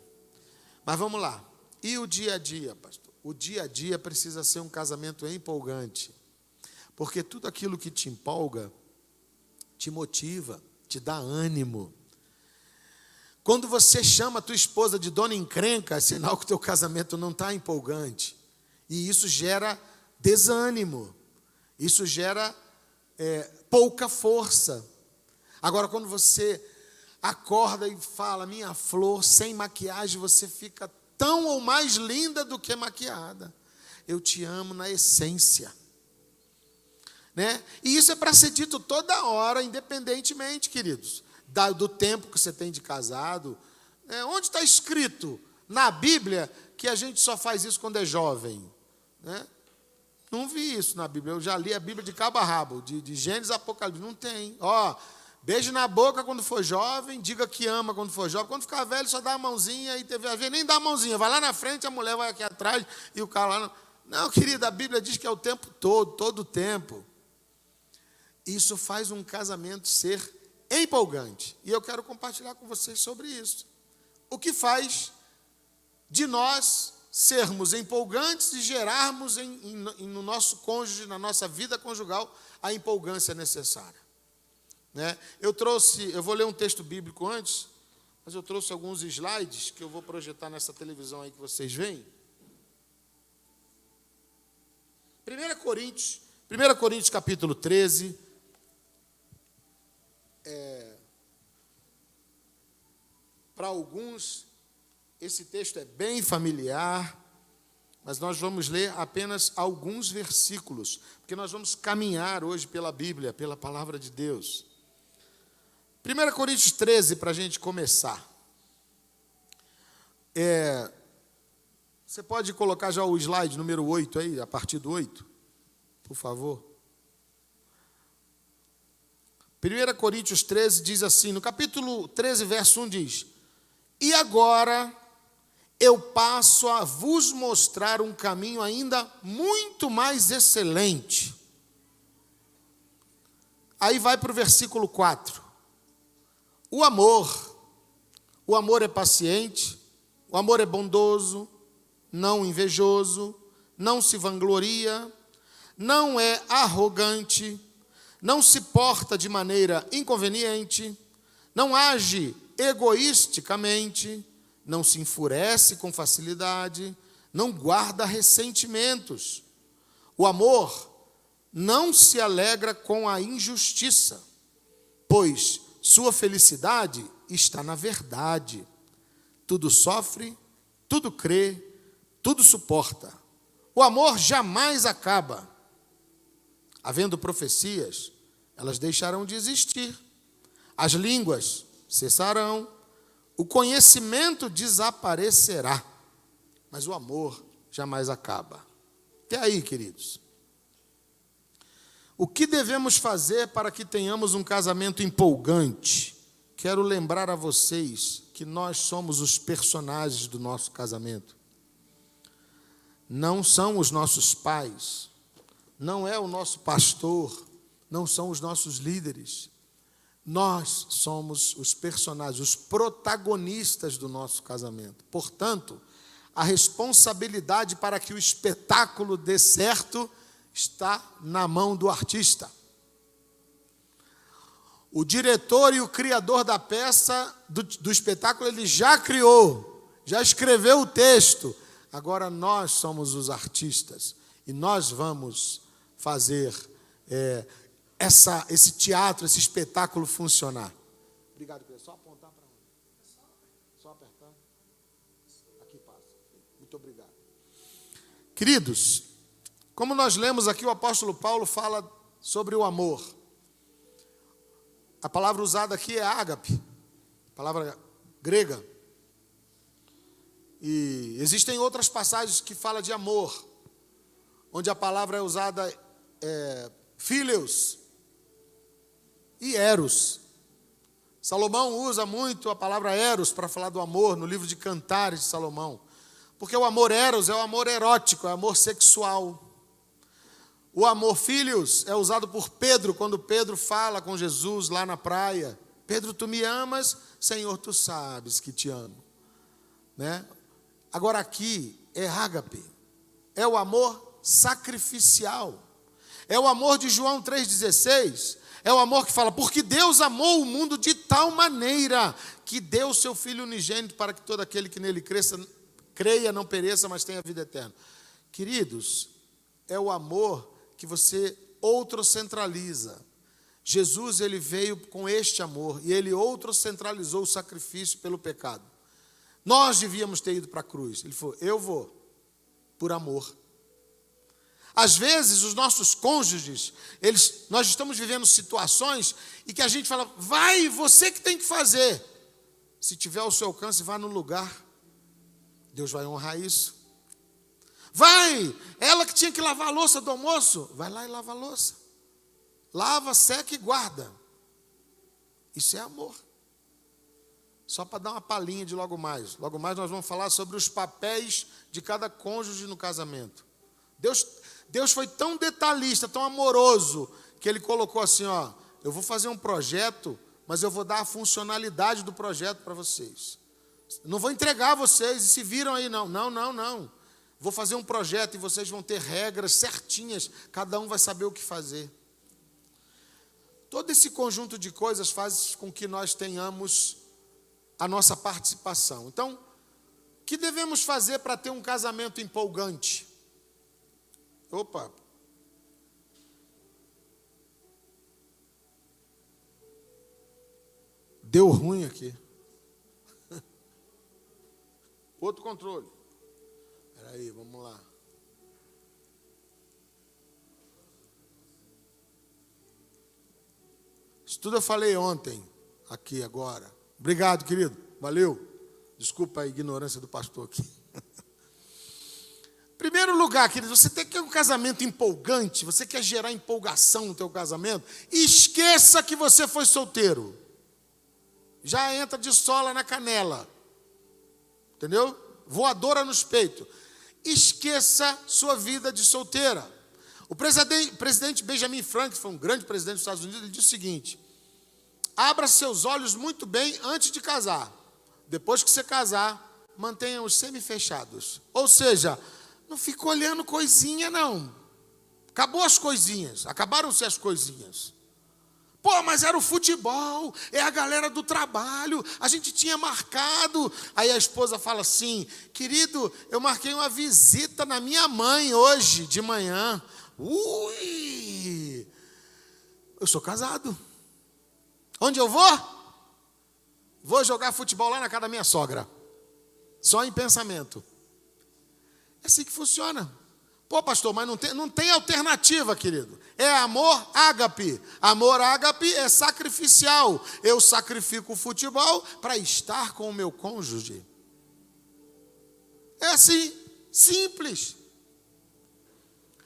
Mas vamos lá. E o dia a dia, pastor? O dia a dia precisa ser um casamento empolgante. Porque tudo aquilo que te empolga, te motiva, te dá ânimo. Quando você chama a tua esposa de dona encrenca, é sinal que o teu casamento não está empolgante. E isso gera desânimo. Isso gera pouca força. Agora, quando você acorda e fala, minha flor, sem maquiagem, você fica tão ou mais linda do que maquiada. Eu te amo na essência. Né? E isso é para ser dito toda hora, independentemente, queridos, do tempo que você tem de casado. Onde está escrito na Bíblia que a gente só faz isso quando é jovem? Né? Não vi isso na Bíblia. Eu já li a Bíblia de cabo a rabo, de Gênesis a Apocalipse. Não tem. Beijo na boca quando for jovem, diga que ama quando for jovem. Quando ficar velho, só dá a mãozinha e nem dá a mãozinha. Vai lá na frente, a mulher vai aqui atrás e o cara lá. Não, querida, a Bíblia diz que é o tempo todo o tempo. Isso faz um casamento ser empolgante. E eu quero compartilhar com vocês sobre isso. O que faz de nós sermos empolgantes e gerarmos no nosso cônjuge, na nossa vida conjugal, a empolgância necessária. Né? Eu vou ler um texto bíblico antes, mas eu trouxe alguns slides que eu vou projetar nessa televisão aí que vocês veem. 1 Coríntios capítulo 13. Para alguns, esse texto é bem familiar, mas nós vamos ler apenas alguns versículos, porque nós vamos caminhar hoje pela Bíblia, pela palavra de Deus. 1 Coríntios 13, para a gente começar. Você pode colocar já o slide número 8 aí, a partir do 8, por favor. 1 Coríntios 13 diz assim, no capítulo 13, verso 1 diz, e agora eu passo a vos mostrar um caminho ainda muito mais excelente. Aí vai para o versículo 4. O amor é paciente, o amor é bondoso, não invejoso, não se vangloria, não é arrogante, não se porta de maneira inconveniente, não age egoisticamente, não se enfurece com facilidade, não guarda ressentimentos. O amor não se alegra com a injustiça, pois sua felicidade está na verdade. Tudo sofre, tudo crê, tudo suporta. O amor jamais acaba. Havendo profecias, elas deixarão de existir. As línguas cessarão. O conhecimento desaparecerá. Mas o amor jamais acaba. Até aí, queridos. O que devemos fazer para que tenhamos um casamento empolgante? Quero lembrar a vocês que nós somos os personagens do nosso casamento. Não são os nossos pais, não é o nosso pastor, não são os nossos líderes. Nós somos os personagens, os protagonistas do nosso casamento. Portanto, a responsabilidade para que o espetáculo dê certo está na mão do artista. O diretor e o criador da peça, do espetáculo, ele já criou, já escreveu o texto. Agora nós somos os artistas e nós vamos fazer esse teatro, esse espetáculo funcionar. Obrigado, querido. Só apontar para onde? Só apertar. Aqui passa. Muito obrigado. Queridos, como nós lemos aqui, o apóstolo Paulo fala sobre o amor. A palavra usada aqui é ágape, palavra grega. E existem outras passagens que falam de amor, onde a palavra é usada phileus e eros. Salomão usa muito a palavra eros para falar do amor no livro de Cantares de Salomão. Porque o amor eros é o amor erótico, é o amor sexual. O amor phileus é usado por Pedro, quando Pedro fala com Jesus lá na praia. Pedro, tu me amas? Senhor, tu sabes que te amo. Né? Agora aqui é ágape, é o amor sacrificial. É o amor de João 3,16. É o amor que fala, porque Deus amou o mundo de tal maneira que deu o seu Filho unigênito para que todo aquele que nele creia, não pereça, mas tenha vida eterna. Queridos, é o amor que você outrocentraliza. Jesus, ele veio com este amor e ele outrocentralizou o sacrifício pelo pecado. Nós devíamos ter ido para a cruz. Ele falou, eu vou, por amor. Às vezes, os nossos cônjuges, nós estamos vivendo situações e que a gente fala, vai, você que tem que fazer. Se tiver ao seu alcance, vá no lugar. Deus vai honrar isso. Vai, ela que tinha que lavar a louça do almoço, vai lá e lava a louça. Lava, seca e guarda. Isso é amor. Só para dar uma palhinha de logo mais. Logo mais nós vamos falar sobre os papéis de cada cônjuge no casamento. Deus foi tão detalhista, tão amoroso, que ele colocou assim, ó, eu vou fazer um projeto, mas eu vou dar a funcionalidade do projeto para vocês. Não vou entregar vocês e se viram aí, não. Não. Vou fazer um projeto e vocês vão ter regras certinhas, cada um vai saber o que fazer. Todo esse conjunto de coisas faz com que nós tenhamos a nossa participação. Então, o que devemos fazer para ter um casamento empolgante? Opa! Deu ruim aqui. Outro controle. Espera aí, vamos lá. Isso tudo eu falei ontem, aqui agora. Obrigado, querido. Valeu. Desculpa a ignorância do pastor aqui. Primeiro lugar, querido, você tem que ter um casamento empolgante, você quer gerar empolgação no teu casamento, esqueça que você foi solteiro. Já entra de sola na canela. Entendeu? Voadora nos peitos. Esqueça sua vida de solteira. O presidente Benjamin Franklin, que foi um grande presidente dos Estados Unidos, ele disse o seguinte: abra seus olhos muito bem antes de casar. Depois que você casar, mantenha-os semi-fechados. Ou seja, não fica olhando coisinha, não. Acabou as coisinhas, acabaram-se as coisinhas. Pô, mas era o futebol, é a galera do trabalho, a gente tinha marcado. Aí a esposa fala assim: querido, eu marquei uma visita na minha mãe hoje de manhã. Ui, eu sou casado. Onde eu vou? Vou jogar futebol lá na casa da minha sogra. Só em pensamento. É assim que funciona. Pô, pastor, mas não tem alternativa, querido. É amor ágape. Amor ágape é sacrificial. Eu sacrifico o futebol para estar com o meu cônjuge. É assim, simples.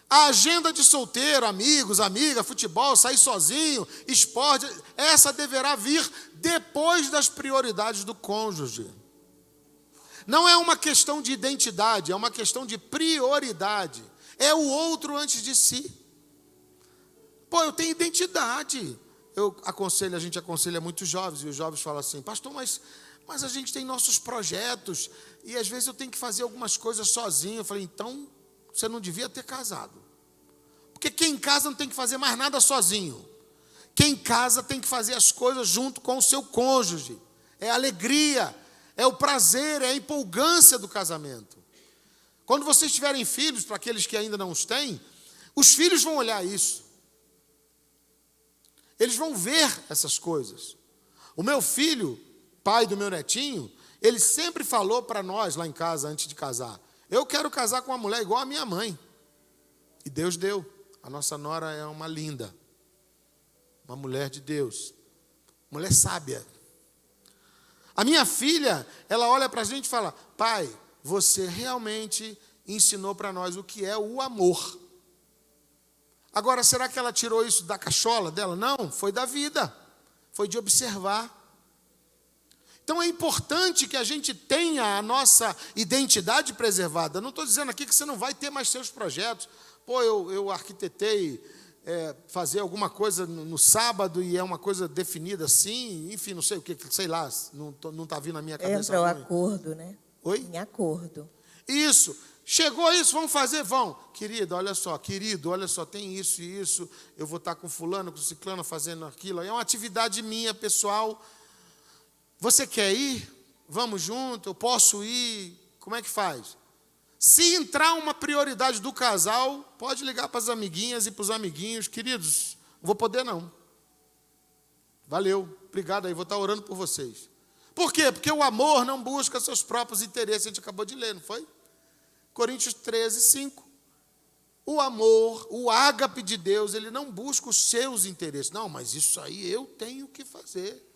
A agenda de solteiro, amigos, amiga, futebol, sair sozinho, esporte, essa deverá vir depois das prioridades do cônjuge. Não é uma questão de identidade, é uma questão de prioridade. É o outro antes de si. Pô, eu tenho identidade. A gente aconselha muitos jovens, e os jovens falam assim, pastor, mas a gente tem nossos projetos, e às vezes eu tenho que fazer algumas coisas sozinho. Eu falei, então, você não devia ter casado. Porque quem casa não tem que fazer mais nada sozinho. Quem casa tem que fazer as coisas junto com o seu cônjuge. É a alegria, é o prazer, é a empolgância do casamento. Quando vocês tiverem filhos, para aqueles que ainda não os têm, os filhos vão olhar isso. Eles vão ver essas coisas. O meu filho, pai do meu netinho, ele sempre falou para nós lá em casa, antes de casar, eu quero casar com uma mulher igual a minha mãe. E Deus deu. A nossa nora é uma linda. Uma mulher de Deus. Mulher sábia. A minha filha, ela olha para a gente e fala, pai, você realmente ensinou para nós o que é o amor. Agora, será que ela tirou isso da cachola dela? Não, foi da vida. Foi de observar. Então é importante que a gente tenha a nossa identidade preservada. Não estou dizendo aqui que você não vai ter mais seus projetos. Pô, eu arquitetei fazer alguma coisa no sábado e é uma coisa definida assim, enfim, não sei o que, sei lá, não está vindo na minha cabeça. Entra o acordo, né? Oi? Em acordo. Isso. Chegou isso, vamos fazer? Vão. Querido, olha só, tem isso e isso, eu vou estar com fulano, com ciclano, fazendo aquilo. É uma atividade minha, pessoal. Você quer ir? Vamos junto, eu posso ir. Como é que faz? Se entrar uma prioridade do casal, pode ligar para as amiguinhas e para os amiguinhos. Queridos, não vou poder não. Valeu, obrigado aí, vou estar orando por vocês. Por quê? Porque o amor não busca seus próprios interesses. A gente acabou de ler, não foi? Coríntios 13, 5. O amor, o ágape de Deus, ele não busca os seus interesses. Não, mas isso aí eu tenho que fazer.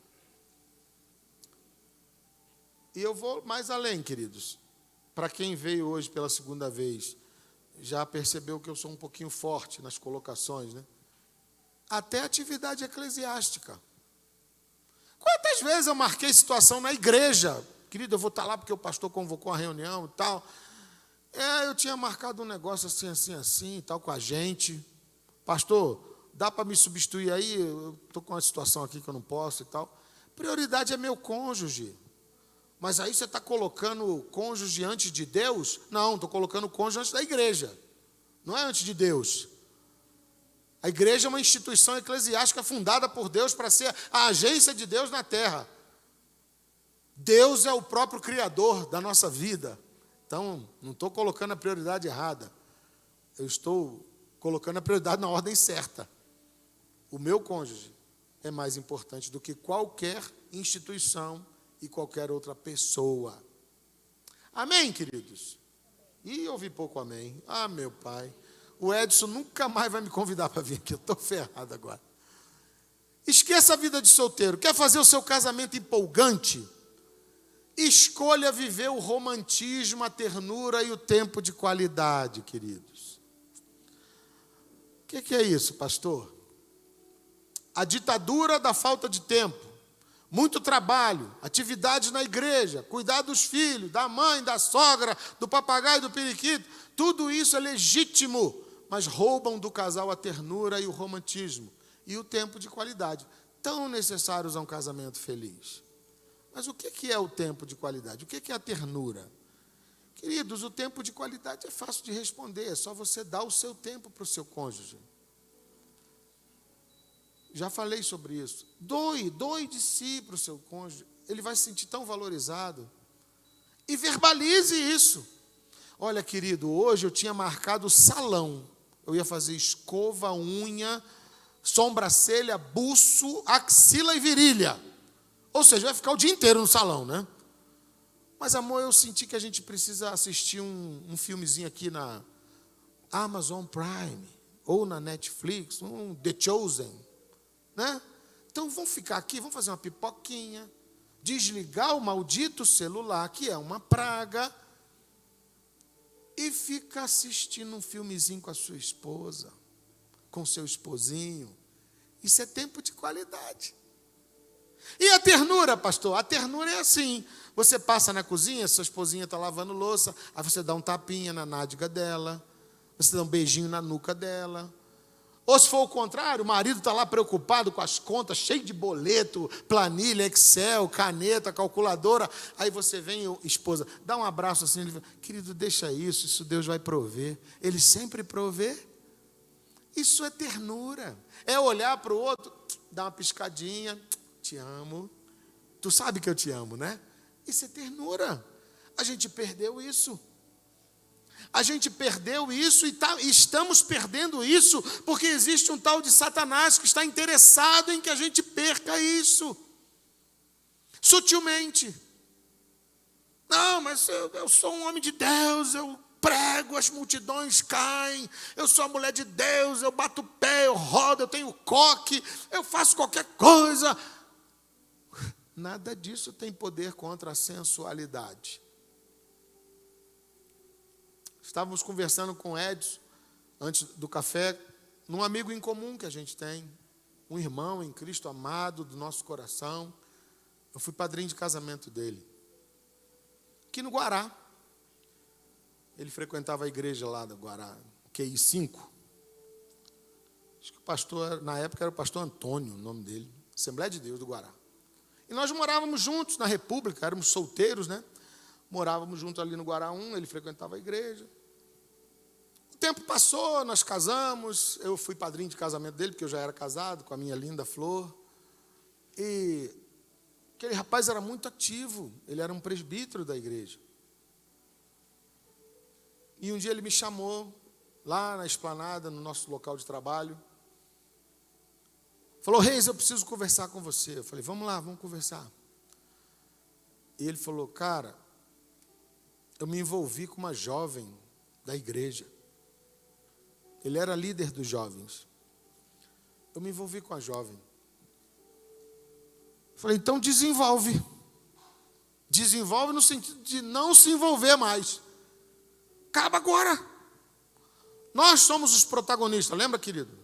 E eu vou mais além, queridos. Para quem veio hoje pela segunda vez, já percebeu que eu sou um pouquinho forte nas colocações, né? Até atividade eclesiástica. Quantas vezes eu marquei situação na igreja? Querido, eu vou estar lá porque o pastor convocou a reunião e tal. Eu tinha marcado um negócio assim, tal, com a gente. Pastor, dá para me substituir aí? Eu estou com uma situação aqui que eu não posso e tal. Prioridade é meu cônjuge. Mas aí você está colocando o cônjuge antes de Deus? Não, estou colocando o cônjuge antes da igreja. Não é antes de Deus. A igreja é uma instituição eclesiástica fundada por Deus para ser a agência de Deus na terra. Deus é o próprio Criador da nossa vida. Então, não estou colocando a prioridade errada. Eu estou colocando a prioridade na ordem certa. O meu cônjuge é mais importante do que qualquer instituição e qualquer outra pessoa. Amém, queridos? E ouvi pouco amém. Ah, meu pai. O Edson nunca mais vai me convidar para vir aqui. Eu estou ferrado agora. Esqueça a vida de solteiro. Quer fazer o seu casamento empolgante? Escolha viver o romantismo, a ternura e o tempo de qualidade, queridos. O que é isso, pastor? A ditadura da falta de tempo. Muito trabalho, atividades na igreja, cuidar dos filhos, da mãe, da sogra, do papagaio, do periquito. Tudo isso é legítimo, mas roubam do casal a ternura e o romantismo. E o tempo de qualidade, tão necessários a um casamento feliz. Mas o que é o tempo de qualidade? O que é a ternura? Queridos, o tempo de qualidade é fácil de responder, é só você dar o seu tempo para o seu cônjuge. Já falei sobre isso. Doe de si para o seu cônjuge. Ele vai se sentir tão valorizado. E verbalize isso. Olha, querido, hoje eu tinha marcado salão. Eu ia fazer escova, unha, sobrancelha, buço, axila e virilha. Ou seja, vai ficar o dia inteiro no salão, né? Mas, amor, eu senti que a gente precisa assistir um filmezinho aqui na Amazon Prime, ou na Netflix, um The Chosen, né? Então, vamos ficar aqui, vamos fazer uma pipoquinha, desligar o maldito celular, que é uma praga, e fica assistindo um filmezinho com a sua esposa, com seu esposinho. Isso é tempo de qualidade. E a ternura, pastor? A ternura é assim. Você passa na cozinha, sua esposinha está lavando louça, aí você dá um tapinha na nádega dela, você dá um beijinho na nuca dela. Ou se for o contrário, o marido está lá preocupado com as contas, cheio de boleto, planilha, Excel, caneta, calculadora. Aí você vem, esposa, dá um abraço assim, ele fala, querido, deixa isso Deus vai prover. Ele sempre provê. Isso é ternura. É olhar para o outro, dar uma piscadinha, te amo. Tu sabe que eu te amo, né? Isso é ternura. A gente perdeu isso. A gente perdeu isso e estamos perdendo isso porque existe um tal de Satanás que está interessado em que a gente perca isso. Sutilmente. Não, mas eu sou um homem de Deus, eu prego, as multidões caem, eu sou a mulher de Deus, eu bato o pé, eu rodo, eu tenho coque, eu faço qualquer coisa. Nada disso tem poder contra a sensualidade. Estávamos conversando com o Edson, antes do café, num amigo em comum que a gente tem, um irmão em Cristo amado do nosso coração. Eu fui padrinho de casamento dele, aqui no Guará. Ele frequentava a igreja lá do Guará, QI 5. Acho que o pastor, na época, era o pastor Antônio, o nome dele, Assembleia de Deus do Guará. E nós morávamos juntos na República, éramos solteiros, né? Morávamos juntos ali no Guará 1, ele frequentava a igreja. O tempo passou, nós casamos, eu fui padrinho de casamento dele, porque eu já era casado com a minha linda Flor. E aquele rapaz era muito ativo, ele era um presbítero da igreja. E um dia ele me chamou, lá na esplanada, no nosso local de trabalho. Falou, Reis, eu preciso conversar com você. Eu falei, vamos lá, vamos conversar. E ele falou, cara, eu me envolvi com uma jovem da igreja. Ele era líder dos jovens. Eu me envolvi com a jovem. Eu falei, então desenvolve. Desenvolve no sentido de não se envolver mais. Acaba agora. Nós somos os protagonistas, lembra, querido?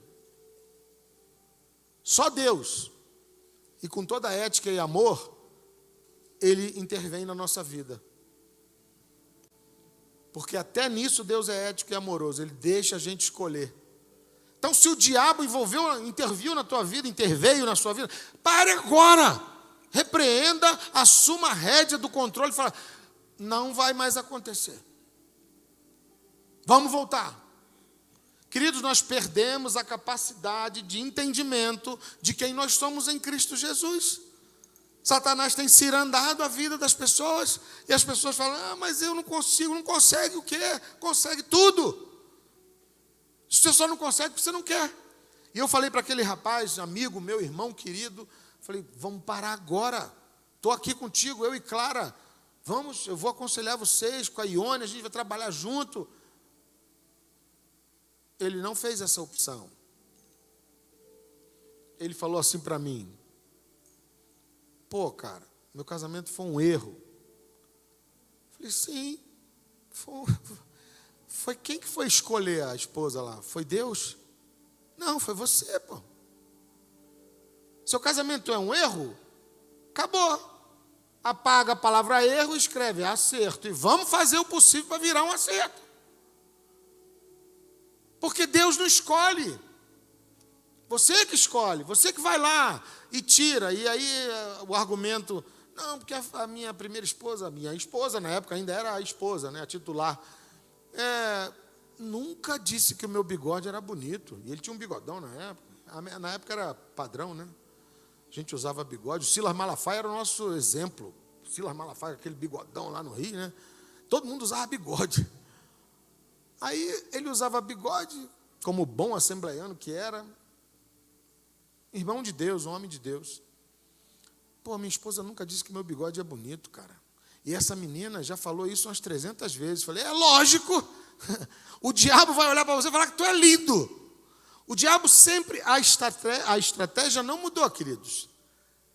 Só Deus, e com toda a ética e amor, Ele intervém na nossa vida. Porque até nisso Deus é ético e amoroso, Ele deixa a gente escolher. Então, se o diabo interviu na tua vida, interveio na sua vida, pare agora, repreenda, assuma a rédea do controle e fala, não vai mais acontecer. Vamos voltar. Queridos, nós perdemos a capacidade de entendimento de quem nós somos em Cristo Jesus. Satanás tem cirandado a vida das pessoas, e as pessoas falam, mas eu não consigo. Não consegue o quê? Consegue tudo. Você só não consegue porque você não quer. E eu falei para aquele rapaz, amigo, meu irmão querido, falei, vamos parar agora. Estou aqui contigo, eu e Clara. Vamos, eu vou aconselhar vocês com a Ione, a gente vai trabalhar junto. Ele não fez essa opção. Ele falou assim para mim, pô, cara, meu casamento foi um erro. Falei, sim, foi quem que foi escolher a esposa lá? Foi Deus? Não, foi você, pô. Seu casamento é um erro? Acabou. Apaga a palavra erro e escreve acerto. E vamos fazer o possível para virar um acerto. Porque Deus não escolhe. Você que escolhe, você que vai lá e tira. E aí o argumento, não, porque a minha primeira esposa, minha esposa na época ainda era a esposa, né, a titular, nunca disse que o meu bigode era bonito. E ele tinha um bigodão na época. Na época era padrão, né? A gente usava bigode. O Silas Malafaia era o nosso exemplo. O Silas Malafaia, aquele bigodão lá no Rio, né? Todo mundo usava bigode. Aí ele usava bigode, como bom assembleiano que era. Irmão de Deus, um homem de Deus. Pô, minha esposa nunca disse que meu bigode é bonito, cara. E essa menina já falou isso umas 300 vezes. Falei, é lógico. O diabo vai olhar para você e falar que tu é lindo. O diabo sempre, a estratégia não mudou, queridos.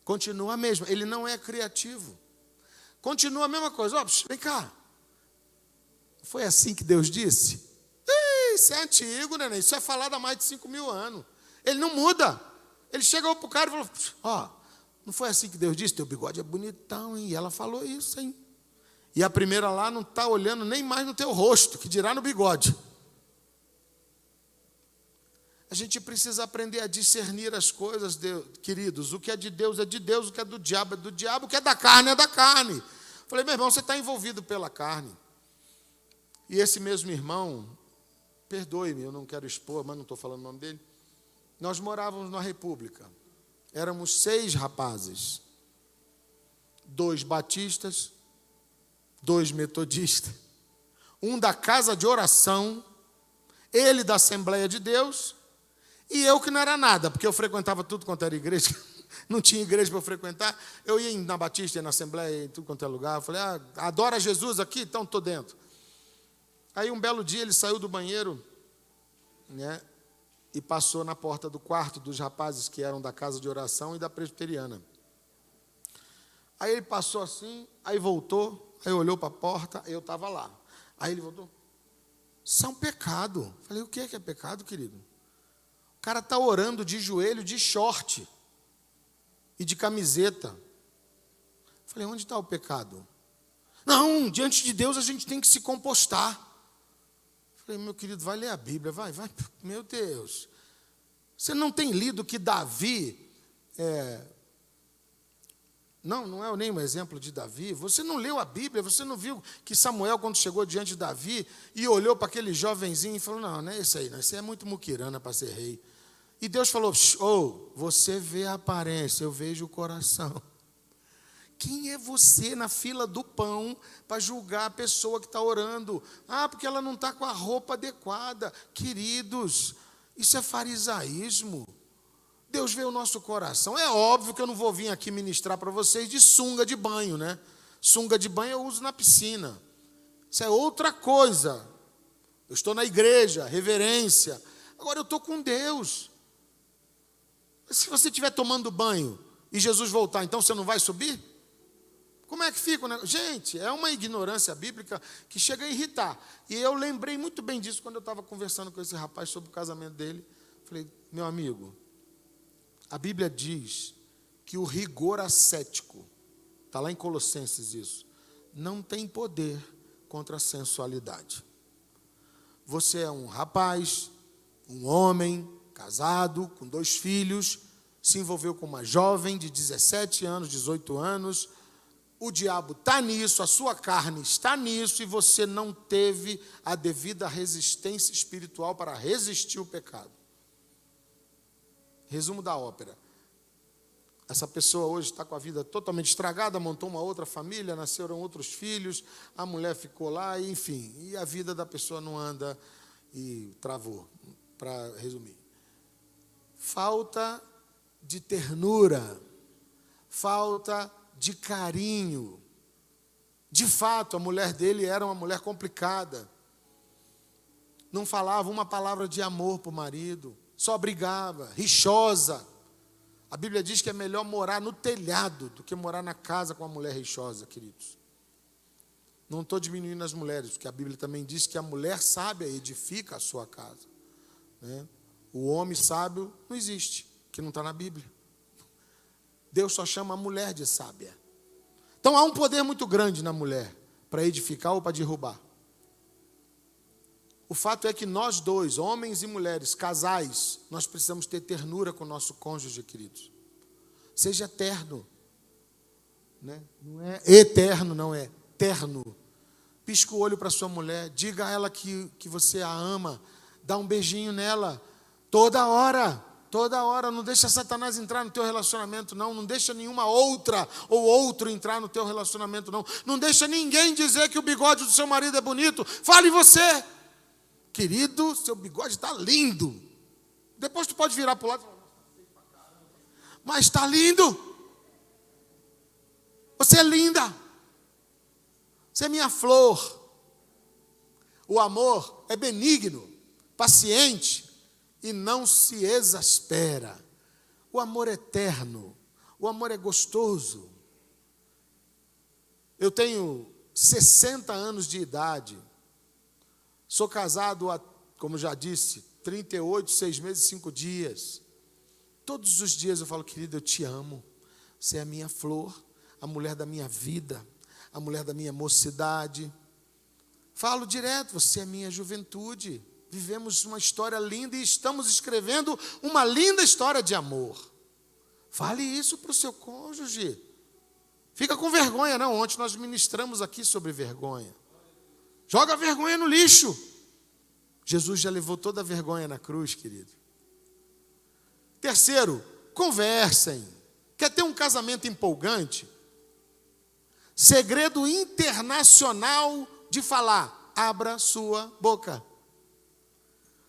Continua a mesma. Ele não é criativo. Continua a mesma coisa. Ó, vem cá. Foi assim que Deus disse? Isso é antigo, neném. Isso é falado há mais de 5.000 anos. Ele não muda. Ele chegou para o cara e falou, ó, não foi assim que Deus disse? Teu bigode é bonitão, hein? E ela falou isso, hein? E a primeira lá não está olhando nem mais no teu rosto, que dirá no bigode. A gente precisa aprender a discernir as coisas, queridos. O que é de Deus, o que é do diabo, o que é da carne, é da carne. Falei, meu irmão, você está envolvido pela carne. E esse mesmo irmão, perdoe-me, eu não quero expor, mas não estou falando o nome dele. Nós morávamos na República. Éramos 6 rapazes. 2 batistas, 2 metodistas, um da casa de oração, ele da Assembleia de Deus, e eu que não era nada, porque eu frequentava tudo quanto era igreja, não tinha igreja para eu frequentar, eu ia na Batista, ia na Assembleia, em tudo quanto é lugar, eu falei, adora Jesus aqui? Então estou dentro. Aí um belo dia ele saiu do banheiro, né, e passou na porta do quarto dos rapazes que eram da casa de oração e da presbiteriana. Aí ele passou assim, aí voltou, aí olhou para a porta, eu estava lá. Aí ele voltou, isso é um pecado. Falei, o que é pecado, querido? O cara está orando de joelho, de short e de camiseta. Falei, onde está o pecado? Não, diante de Deus a gente tem que se compostar. Falei, meu querido, vai ler a Bíblia, vai. Meu Deus. Você não tem lido que Davi... Não é nem um exemplo de Davi. Você não leu a Bíblia, você não viu que Samuel, quando chegou diante de Davi e olhou para aquele jovenzinho e falou, não é isso aí, não, isso é muito muquirana para ser rei. E Deus falou, você vê a aparência, eu vejo o coração. Quem é você na fila do pão para julgar a pessoa que está orando? Porque ela não está com a roupa adequada. Queridos, isso é farisaísmo. Deus vê o nosso coração. É óbvio que eu não vou vir aqui ministrar para vocês de sunga de banho, né? Sunga de banho eu uso na piscina. Isso é outra coisa. Eu estou na igreja, reverência. Agora eu estou com Deus. Se você estiver tomando banho e Jesus voltar, então você não vai subir? Como é que fica o negócio? Gente, é uma ignorância bíblica que chega a irritar. E eu lembrei muito bem disso quando eu estava conversando com esse rapaz sobre o casamento dele. Falei, meu amigo, a Bíblia diz que o rigor ascético, está lá em Colossenses isso, não tem poder contra a sensualidade. Você é um rapaz, um homem, casado, com 2 filhos, se envolveu com uma jovem de 17 anos, 18 anos, o diabo está nisso, a sua carne está nisso, e você não teve a devida resistência espiritual para resistir o pecado. Resumo da ópera. Essa pessoa hoje está com a vida totalmente estragada, montou uma outra família, nasceram outros filhos, a mulher ficou lá, enfim, e a vida da pessoa não anda e travou, para resumir. Falta de ternura, falta de carinho. De fato, a mulher dele era uma mulher complicada. Não falava uma palavra de amor para o marido, só brigava, rixosa. A Bíblia diz que é melhor morar no telhado do que morar na casa com uma mulher rixosa, queridos. Não estou diminuindo as mulheres, porque a Bíblia também diz que a mulher sábia edifica a sua casa, né? O homem sábio não existe, que não está na Bíblia. Deus só chama a mulher de sábia. Então há um poder muito grande na mulher para edificar ou para derrubar. O fato é que nós dois, homens e mulheres, casais, nós precisamos ter ternura com o nosso cônjuge, queridos. Seja terno, né? Não é eterno, não é terno. Pisca o olho para sua mulher, diga a ela que você a ama, dá um beijinho nela, toda hora, não deixa Satanás entrar no teu relacionamento, não deixa nenhuma outra ou outro entrar no teu relacionamento, não deixa ninguém dizer que o bigode do seu marido é bonito, fale você. Querido, seu bigode está lindo. Depois tu pode virar para o lado e falar, mas está lindo. Você é linda. Você é minha flor. O amor é benigno, paciente e não se exaspera. O amor é eterno. O amor é gostoso. Eu tenho 60 anos de idade. Sou casado há, como já disse, 38, 6 meses e 5 dias. Todos os dias eu falo, querido, eu te amo. Você é a minha flor, a mulher da minha vida, a mulher da minha mocidade. Falo direto, você é minha juventude. Vivemos uma história linda e estamos escrevendo uma linda história de amor. Fale isso para o seu cônjuge. Fica com vergonha, não. Ontem nós ministramos aqui sobre vergonha. Joga a vergonha no lixo. Jesus já levou toda a vergonha na cruz, querido. Terceiro, conversem. Quer ter um casamento empolgante? Segredo internacional de falar. Abra sua boca.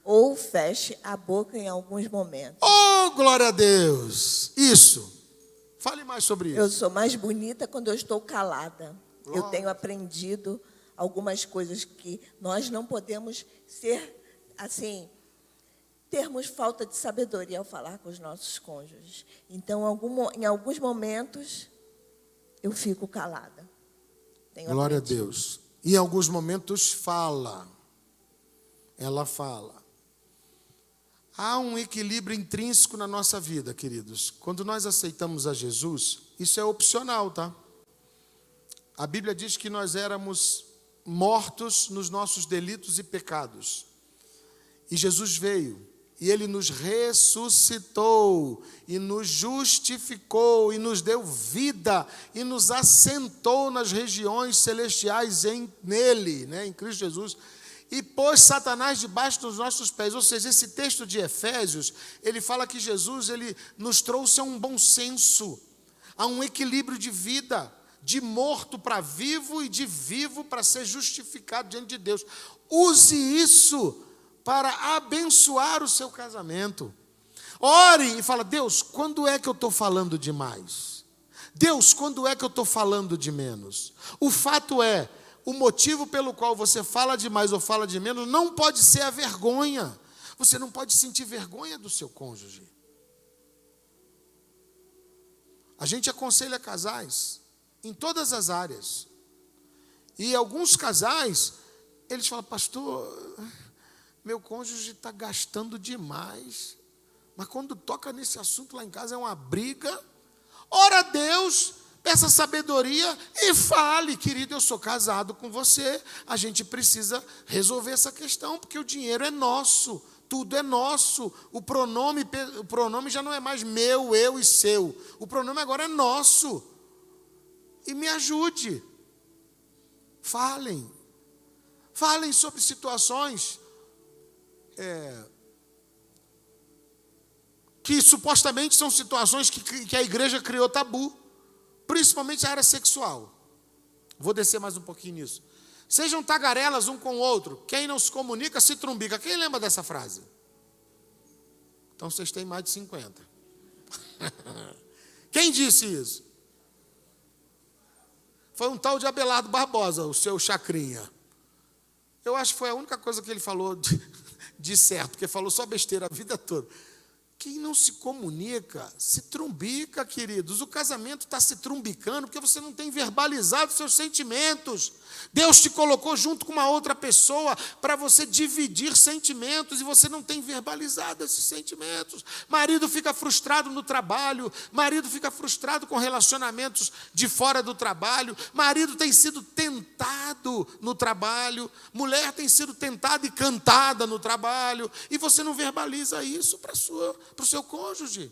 Ou feche a boca em alguns momentos. Oh, glória a Deus! Isso. Fale mais sobre isso. Eu sou mais bonita quando eu estou calada. Eu tenho aprendido algumas coisas que nós não podemos ser, assim, termos falta de sabedoria ao falar com os nossos cônjuges. Então, em alguns momentos, eu fico calada. Glória a Deus. E em alguns momentos fala. Ela fala. Há um equilíbrio intrínseco na nossa vida, queridos. Quando nós aceitamos a Jesus, isso é opcional, tá? A Bíblia diz que nós éramos mortos nos nossos delitos e pecados. E Jesus veio, e Ele nos ressuscitou, e nos justificou, e nos deu vida, e nos assentou nas regiões celestiais nele, né, em Cristo Jesus, e pôs Satanás debaixo dos nossos pés. Ou seja, esse texto de Efésios, ele fala que Jesus, ele nos trouxe a um bom senso, a um equilíbrio de vida, de morto para vivo e de vivo para ser justificado diante de Deus. Use isso para abençoar o seu casamento. Ore e fala, Deus, quando é que eu estou falando demais? Deus, quando é que eu estou falando de menos? O fato é, o motivo pelo qual você fala demais ou fala de menos não pode ser a vergonha. Você não pode sentir vergonha do seu cônjuge. A gente aconselha casais em todas as áreas. E alguns casais, eles falam, pastor, meu cônjuge está gastando demais. Mas quando toca nesse assunto lá em casa é uma briga. Ora a Deus, peça sabedoria e fale, querido, eu sou casado com você, a gente precisa resolver essa questão, porque o dinheiro é nosso, tudo é nosso, o pronome já não é mais meu, eu e seu, o pronome agora é nosso, e me ajude, falem sobre situações que supostamente são situações que a igreja criou tabu, principalmente a área sexual. Vou descer mais um pouquinho nisso. Sejam tagarelas um com o outro. Quem não se comunica, se trumbica. Quem lembra dessa frase? Então vocês têm mais de 50. Quem disse isso? Foi um tal de Abelardo Barbosa, o seu chacrinha. Eu acho que foi a única coisa que ele falou de certo, porque falou só besteira a vida toda. Quem não se comunica, se trumbica, queridos. O casamento está se trumbicando porque você não tem verbalizado seus sentimentos. Deus te colocou junto com uma outra pessoa para você dividir sentimentos e você não tem verbalizado esses sentimentos. Marido fica frustrado no trabalho, marido fica frustrado com relacionamentos de fora do trabalho, marido tem sido tentado no trabalho, mulher tem sido tentada e cantada no trabalho, e você não verbaliza isso para o seu cônjuge.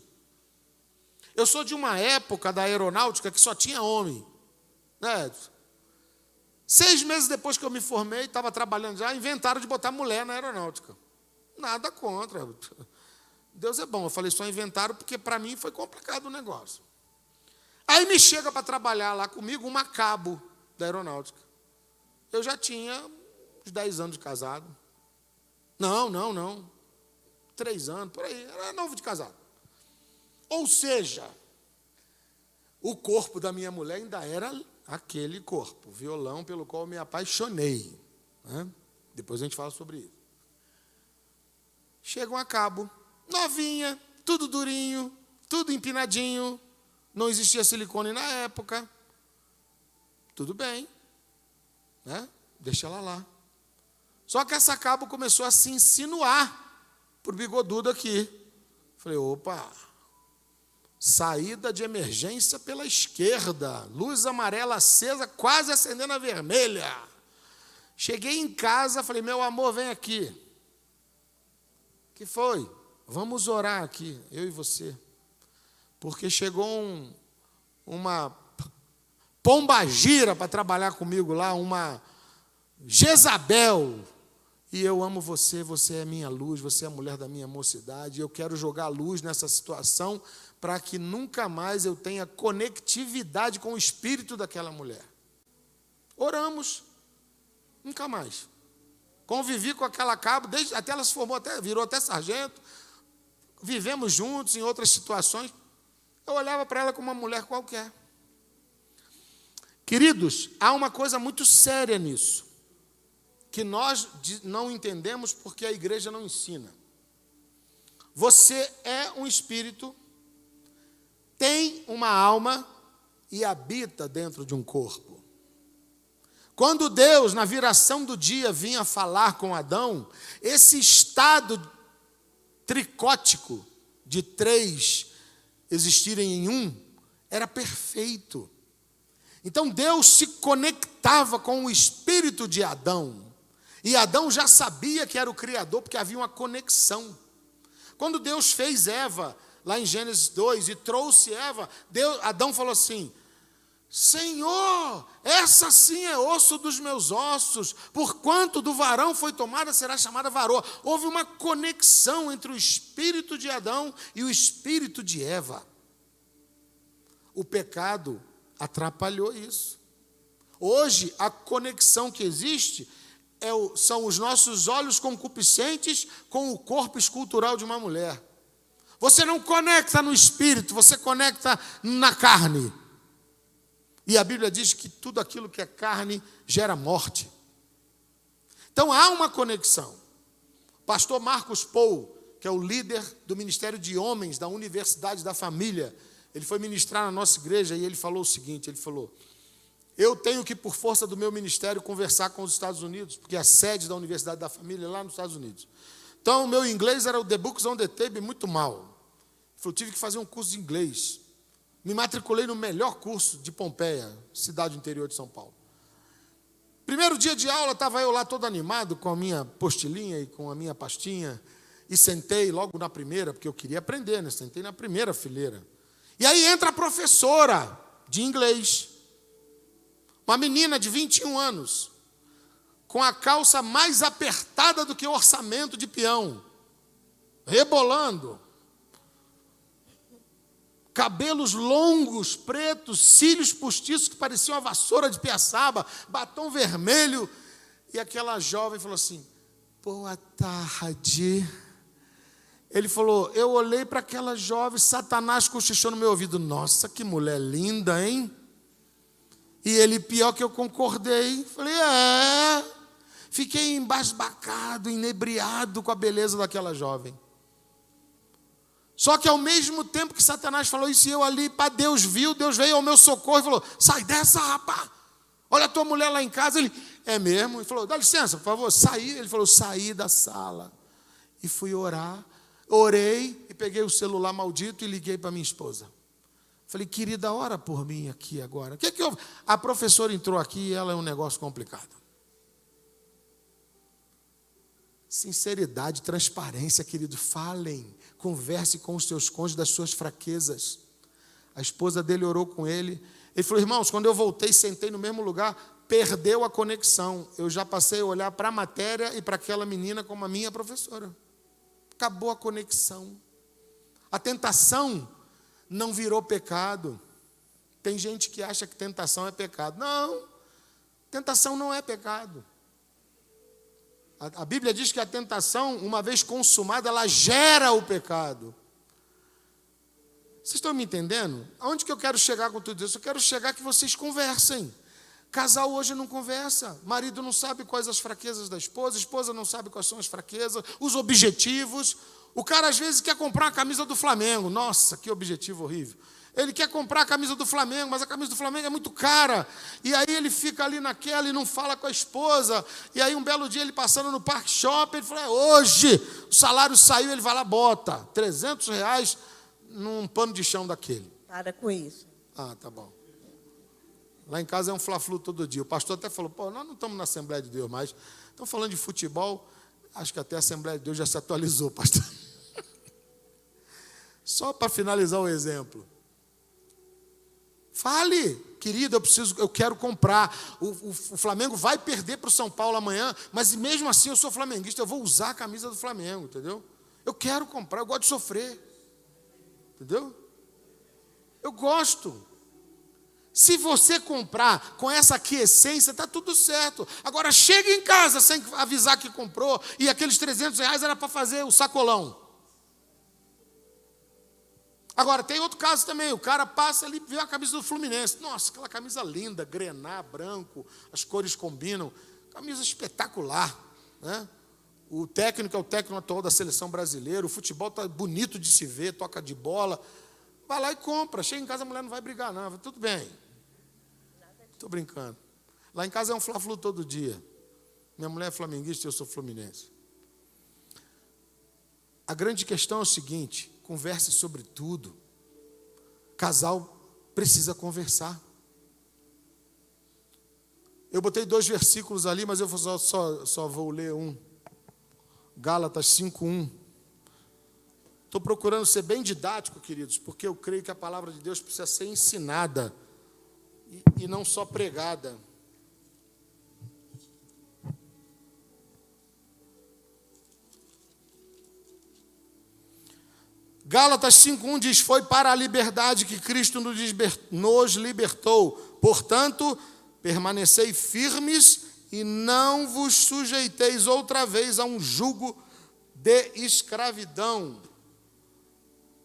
Eu sou de uma época da aeronáutica que só tinha homem, né? 6 meses depois que eu me formei, estava trabalhando já, inventaram de botar mulher na aeronáutica. Nada contra. Deus é bom. Eu falei, só inventaram porque para mim foi complicado o negócio. Aí me chega para trabalhar lá comigo uma cabo da aeronáutica. Eu já tinha uns 10 anos de casado. Não. 3 anos, por aí. Era novo de casado. Ou seja, o corpo da minha mulher ainda era aquele corpo, o violão pelo qual eu me apaixonei, né? Depois a gente fala sobre isso. Chegam a cabo, novinha, tudo durinho, tudo empinadinho, não existia silicone na época, tudo bem, né? Deixa ela lá. Só que essa cabo começou a se insinuar por bigodudo aqui. Falei, opa, saída de emergência pela esquerda, luz amarela acesa, quase acendendo a vermelha. Cheguei em casa, falei, meu amor, vem aqui. Que foi? Vamos orar aqui, eu e você. Porque chegou uma pombagira para trabalhar comigo lá, uma Jezabel. E eu amo você, você é minha luz, você é a mulher da minha mocidade. E eu quero jogar luz nessa situação para que nunca mais eu tenha conectividade com o espírito daquela mulher. Oramos, nunca mais. Convivi com aquela cabo, até ela se formou, virou até sargento. Vivemos juntos em outras situações. Eu olhava para ela como uma mulher qualquer. Queridos, há uma coisa muito séria nisso, que nós não entendemos porque a igreja não ensina. Você é um espírito, tem uma alma e habita dentro de um corpo. Quando Deus, na viração do dia, vinha falar com Adão, esse estado tricótico de 3 existirem em um, era perfeito. Então Deus se conectava com o espírito de Adão. E Adão já sabia que era o Criador, porque havia uma conexão. Quando Deus fez Eva, lá em Gênesis 2, e trouxe Eva, Adão falou assim, Senhor, essa sim é osso dos meus ossos, porquanto do varão foi tomada, será chamada varoa. Houve uma conexão entre o espírito de Adão e o espírito de Eva. O pecado atrapalhou isso. Hoje, a conexão que existe são os nossos olhos concupiscentes com o corpo escultural de uma mulher. Você não conecta no espírito, você conecta na carne. E a Bíblia diz que tudo aquilo que é carne gera morte. Então há uma conexão. Pastor Marcos Paul, que é o líder do Ministério de Homens da Universidade da Família, ele foi ministrar na nossa igreja e ele falou o seguinte, ele falou, eu tenho que, por força do meu ministério, conversar com os Estados Unidos, porque a sede da Universidade da Família é lá nos Estados Unidos. Então, o meu inglês era o The Books on the Table, muito mal. Eu tive que fazer um curso de inglês. Me matriculei no melhor curso de Pompeia, cidade interior de São Paulo. Primeiro dia de aula, estava eu lá todo animado, com a minha postilinha e com a minha pastinha, e sentei logo na primeira, porque eu queria aprender, né? Sentei na primeira fileira. E aí entra a professora de inglês, uma menina de 21 anos, com a calça mais apertada do que o orçamento de peão, rebolando, cabelos longos, pretos, cílios postiços que pareciam uma vassoura de piaçaba, batom vermelho, e aquela jovem falou assim, boa tarde. Ele falou, eu olhei para aquela jovem, Satanás cochichou no meu ouvido, nossa, que mulher linda, hein? E ele, pior que eu concordei, falei, fiquei embasbacado, inebriado com a beleza daquela jovem. Só que ao mesmo tempo que Satanás falou isso, eu ali, para Deus viu, Deus veio ao meu socorro e falou, sai dessa, rapaz, olha a tua mulher lá em casa. Ele, é mesmo? Ele falou, dá licença, por favor, saí. Ele falou, saí da sala e fui orar, orei e peguei o celular maldito e liguei para minha esposa. Falei, querida, ora por mim aqui agora. O que houve? A professora entrou aqui e ela é um negócio complicado. Sinceridade, transparência, querido. Falem, converse com os seus cônjuges das suas fraquezas. A esposa dele orou com ele. Ele falou, irmãos, quando eu voltei, sentei no mesmo lugar, perdeu a conexão. Eu já passei a olhar para a matéria e para aquela menina como a minha professora. Acabou a conexão. A tentação não virou pecado. Tem gente que acha que tentação é pecado. Não, tentação não é pecado. A Bíblia diz que a tentação, uma vez consumada, ela gera o pecado. Vocês estão me entendendo? Aonde que eu quero chegar com tudo isso? Eu quero chegar que vocês conversem. Casal hoje não conversa. Marido não sabe quais as fraquezas da esposa. Esposa não sabe quais são as fraquezas, os objetivos. O cara às vezes quer comprar uma camisa do Flamengo. Nossa, que objetivo horrível. Ele quer comprar a camisa do Flamengo, mas a camisa do Flamengo é muito cara. E aí ele fica ali naquela e não fala com a esposa. E aí um belo dia ele passando no Parque Shopping, ele fala, hoje o salário saiu, ele vai lá, bota R$300 num pano de chão daquele. Para com isso. Ah, tá bom. Lá em casa é um fla-flu todo dia. O pastor até falou, pô, nós não estamos na Assembleia de Deus mais. Estamos falando de futebol, acho que até a Assembleia de Deus já se atualizou, pastor. Só para finalizar o exemplo. Fale, querido, eu quero comprar. O Flamengo vai perder para o São Paulo amanhã, mas mesmo assim eu sou flamenguista, eu vou usar a camisa do Flamengo, entendeu? Eu quero comprar, eu gosto de sofrer. Entendeu? Eu gosto. Se você comprar com essa aquiescência, está tudo certo. Agora, chega em casa sem avisar que comprou e aqueles R$300 era para fazer o sacolão. Agora, tem outro caso também. O cara passa ali e vê a camisa do Fluminense. Nossa, aquela camisa linda, grená, branco, as cores combinam. Camisa espetacular, né? O técnico é o técnico atual da seleção brasileira. O futebol está bonito de se ver, toca de bola. Vai lá e compra. Chega em casa, a mulher não vai brigar, não. Falo, tudo bem. Estou brincando. Lá em casa é um fla-flu todo dia. Minha mulher é flamenguista e eu sou fluminense. A grande questão é o seguinte: converse sobre tudo. Casal precisa conversar. Eu botei 2 versículos ali, mas eu só vou ler um. Gálatas 5:1. Estou procurando ser bem didático, queridos, porque eu creio que a palavra de Deus precisa ser ensinada e não só pregada. Gálatas 5:1 diz, foi para a liberdade que Cristo nos libertou. Portanto, permanecei firmes e não vos sujeiteis outra vez a um jugo de escravidão.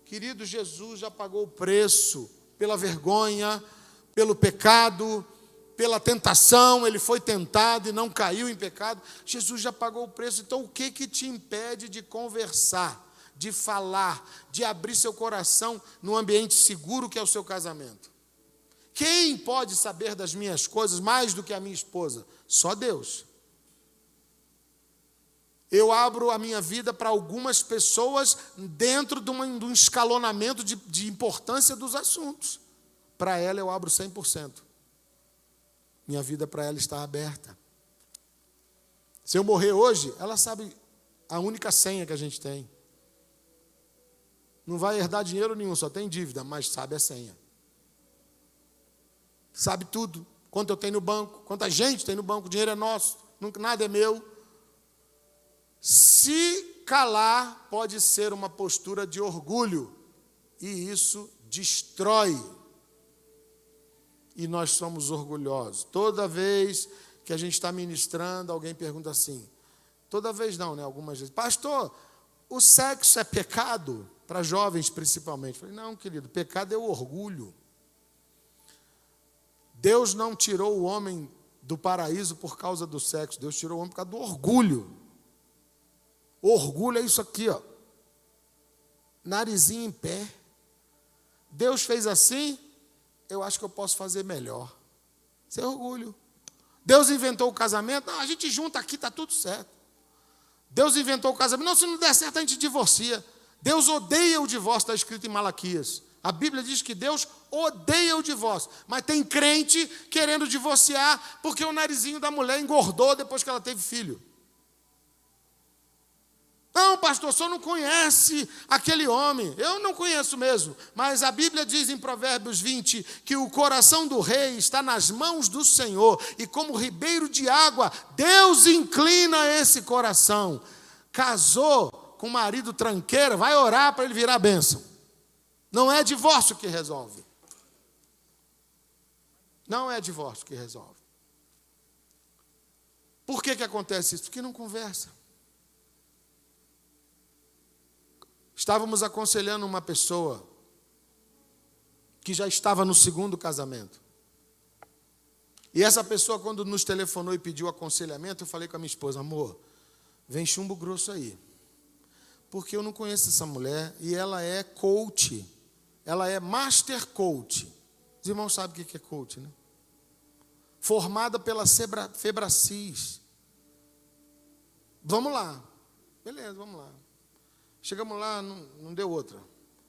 Querido, Jesus já pagou o preço pela vergonha, pelo pecado, pela tentação. Ele foi tentado e não caiu em pecado. Jesus já pagou o preço. Então, o que te impede de conversar, de falar, de abrir seu coração no ambiente seguro que é o seu casamento? Quem pode saber das minhas coisas mais do que a minha esposa? Só Deus. Eu abro a minha vida para algumas pessoas dentro de um escalonamento de importância dos assuntos. Para ela eu abro 100%. Minha vida para ela está aberta. Se eu morrer hoje, ela sabe a única senha que a gente tem. Não vai herdar dinheiro nenhum, só tem dívida, mas sabe a senha. Sabe tudo. Quanto eu tenho no banco, quanta gente tem no banco, o dinheiro é nosso, nada é meu. Se calar pode ser uma postura de orgulho, e isso destrói. E nós somos orgulhosos. Toda vez que a gente está ministrando, alguém pergunta assim, toda vez não, né? Algumas vezes, pastor, o sexo é pecado? Para jovens principalmente. Eu falei, não, querido, pecado é o orgulho. Deus não tirou o homem do paraíso por causa do sexo, Deus tirou o homem por causa do orgulho. Orgulho é isso aqui, ó. Narizinho em pé. Deus fez assim, eu acho que eu posso fazer melhor. Isso é orgulho. Deus inventou o casamento, não, a gente junta aqui, está tudo certo. Deus inventou o casamento, não, se não der certo a gente divorcia. Deus odeia o divórcio, está escrito em Malaquias. A Bíblia diz que Deus odeia o divórcio, mas tem crente querendo divorciar porque o narizinho da mulher engordou depois que ela teve filho. Não, pastor, só não conhece aquele homem. Eu não conheço mesmo, mas a Bíblia diz em Provérbios 20 que o coração do rei está nas mãos do Senhor e como ribeiro de água, Deus inclina esse coração. Casou com um marido tranqueira, vai orar para ele virar bênção. Não é divórcio que resolve. Não é divórcio que resolve. Por que acontece isso? Porque não conversa. Estávamos aconselhando uma pessoa que já estava no segundo casamento. E essa pessoa, quando nos telefonou e pediu aconselhamento, eu falei com a minha esposa: amor, vem chumbo grosso aí. Porque eu não conheço essa mulher e ela é coach. Ela é master coach. Os irmãos sabem o que é coach, né? Formada pela Febracis. Vamos lá. Beleza, vamos lá. Chegamos lá, não deu outra.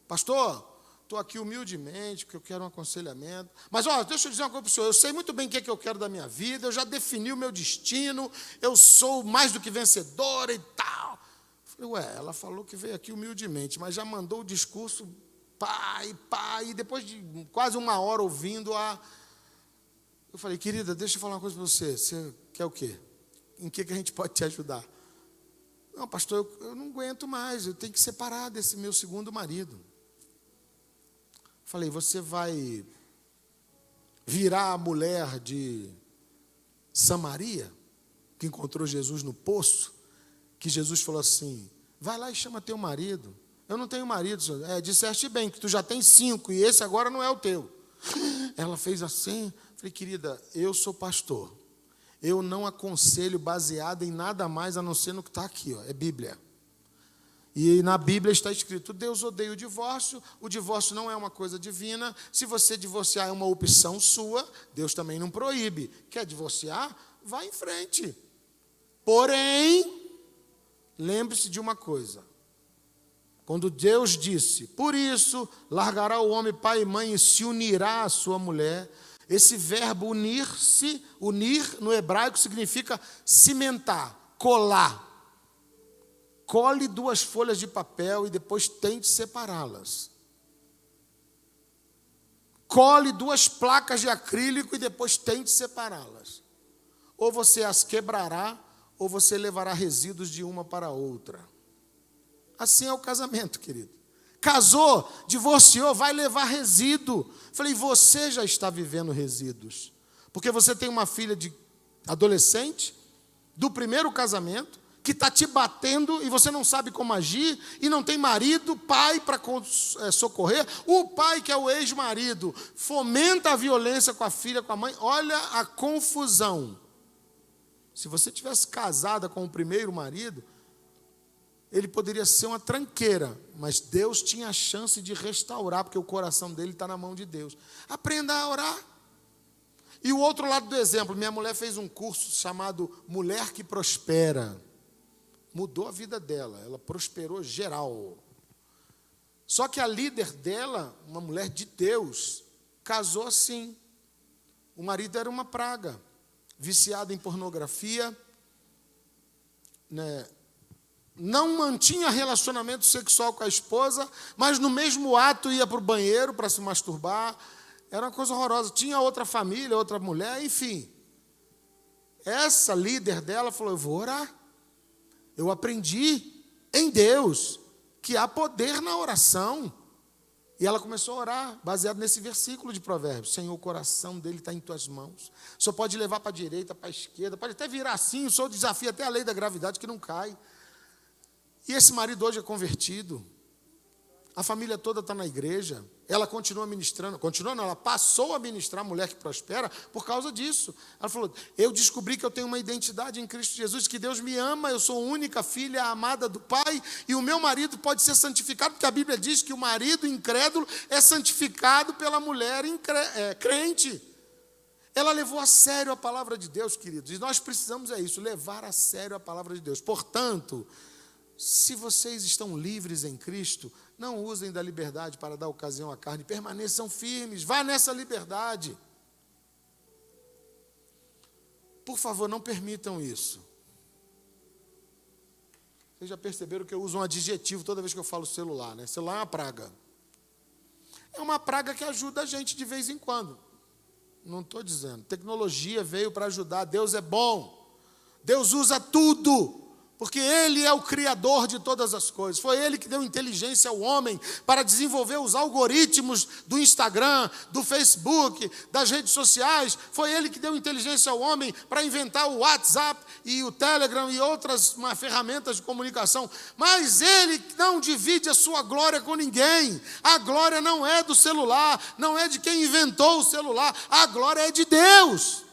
Pastor, estou aqui humildemente, porque eu quero um aconselhamento. Mas, deixa eu dizer uma coisa para o senhor. Eu sei muito bem o que é que eu quero da minha vida. Eu já defini o meu destino. Eu sou mais do que vencedora e tal. Falei, ela falou que veio aqui humildemente, mas já mandou o discurso, e depois de quase 1 hora ouvindo eu falei: querida, deixa eu falar uma coisa para você. Você quer o quê? Em que a gente pode te ajudar? Não, pastor, eu não aguento mais, eu tenho que separar desse meu segundo marido. Falei: você vai virar a mulher de Samaria, que encontrou Jesus no poço, que Jesus falou assim: vai lá e chama teu marido. Eu não tenho marido, senhor. Disseste bem, que tu já tem 5 e esse agora não é o teu. Ela fez assim. Falei: querida, eu sou pastor. Eu não aconselho baseado em nada mais a não ser no que está aqui, é Bíblia. E na Bíblia está escrito: Deus odeia o divórcio não é uma coisa divina, se você divorciar é uma opção sua, Deus também não proíbe. Quer divorciar? Vá em frente. Porém, lembre-se de uma coisa: quando Deus disse, por isso largará o homem pai e mãe e se unirá à sua mulher, esse verbo unir no hebraico significa cimentar, colar. Cole 2 folhas de papel e depois tente separá-las. Cole 2 placas de acrílico e depois tente separá-las. Ou você as quebrará, ou você levará resíduos de uma para a outra. Assim é o casamento, querido. Casou, divorciou, vai levar resíduo. Falei: você já está vivendo resíduos. Porque você tem uma filha de adolescente, do primeiro casamento, que está te batendo e você não sabe como agir, e não tem marido, pai para socorrer. O pai, que é o ex-marido, fomenta a violência com a filha, com a mãe. Olha a confusão. Se você tivesse casada com o primeiro marido, ele poderia ser uma tranqueira, mas Deus tinha a chance de restaurar, porque o coração dele está na mão de Deus. Aprenda a orar. E o outro lado do exemplo: minha mulher fez um curso chamado Mulher que Prospera. Mudou a vida dela, ela prosperou geral. Só que a líder dela, uma mulher de Deus, casou assim. O marido era uma praga, viciado em pornografia, né? Não mantinha relacionamento sexual com a esposa, mas no mesmo ato ia para o banheiro para se masturbar. Era uma coisa horrorosa. Tinha outra família, outra mulher, enfim. Essa líder dela falou: eu vou orar. Eu aprendi em Deus que há poder na oração. E ela começou a orar, baseado nesse versículo de Provérbios: Senhor, o coração dele está em tuas mãos. Só pode levar para a direita, para a esquerda, pode até virar assim, o Senhor desafia até a lei da gravidade que não cai. E esse marido hoje é convertido. A família toda está na igreja. Ela continua ministrando. Continua não, ela passou a ministrar a Mulher que Prospera por causa disso. Ela falou: eu descobri que eu tenho uma identidade em Cristo Jesus, que Deus me ama, eu sou a única filha amada do Pai, e o meu marido pode ser santificado, porque a Bíblia diz que o marido incrédulo é santificado pela mulher crente. Ela levou a sério a palavra de Deus, queridos. E nós precisamos levar a sério a palavra de Deus. Portanto, se vocês estão livres em Cristo, não usem da liberdade para dar ocasião à carne, permaneçam firmes, vá nessa liberdade. Por favor, não permitam isso. Vocês já perceberam que eu uso um adjetivo toda vez que eu falo celular, né? Celular é uma praga. É uma praga que ajuda a gente de vez em quando. Não estou dizendo. Tecnologia veio para ajudar, Deus é bom. Deus usa tudo. Porque Ele é o Criador de todas as coisas. Foi Ele que deu inteligência ao homem para desenvolver os algoritmos do Instagram, do Facebook, das redes sociais. Foi Ele que deu inteligência ao homem para inventar o WhatsApp e o Telegram e outras ferramentas de comunicação. Mas Ele não divide a sua glória com ninguém. A glória não é do celular, não é de quem inventou o celular. A glória é de Deus.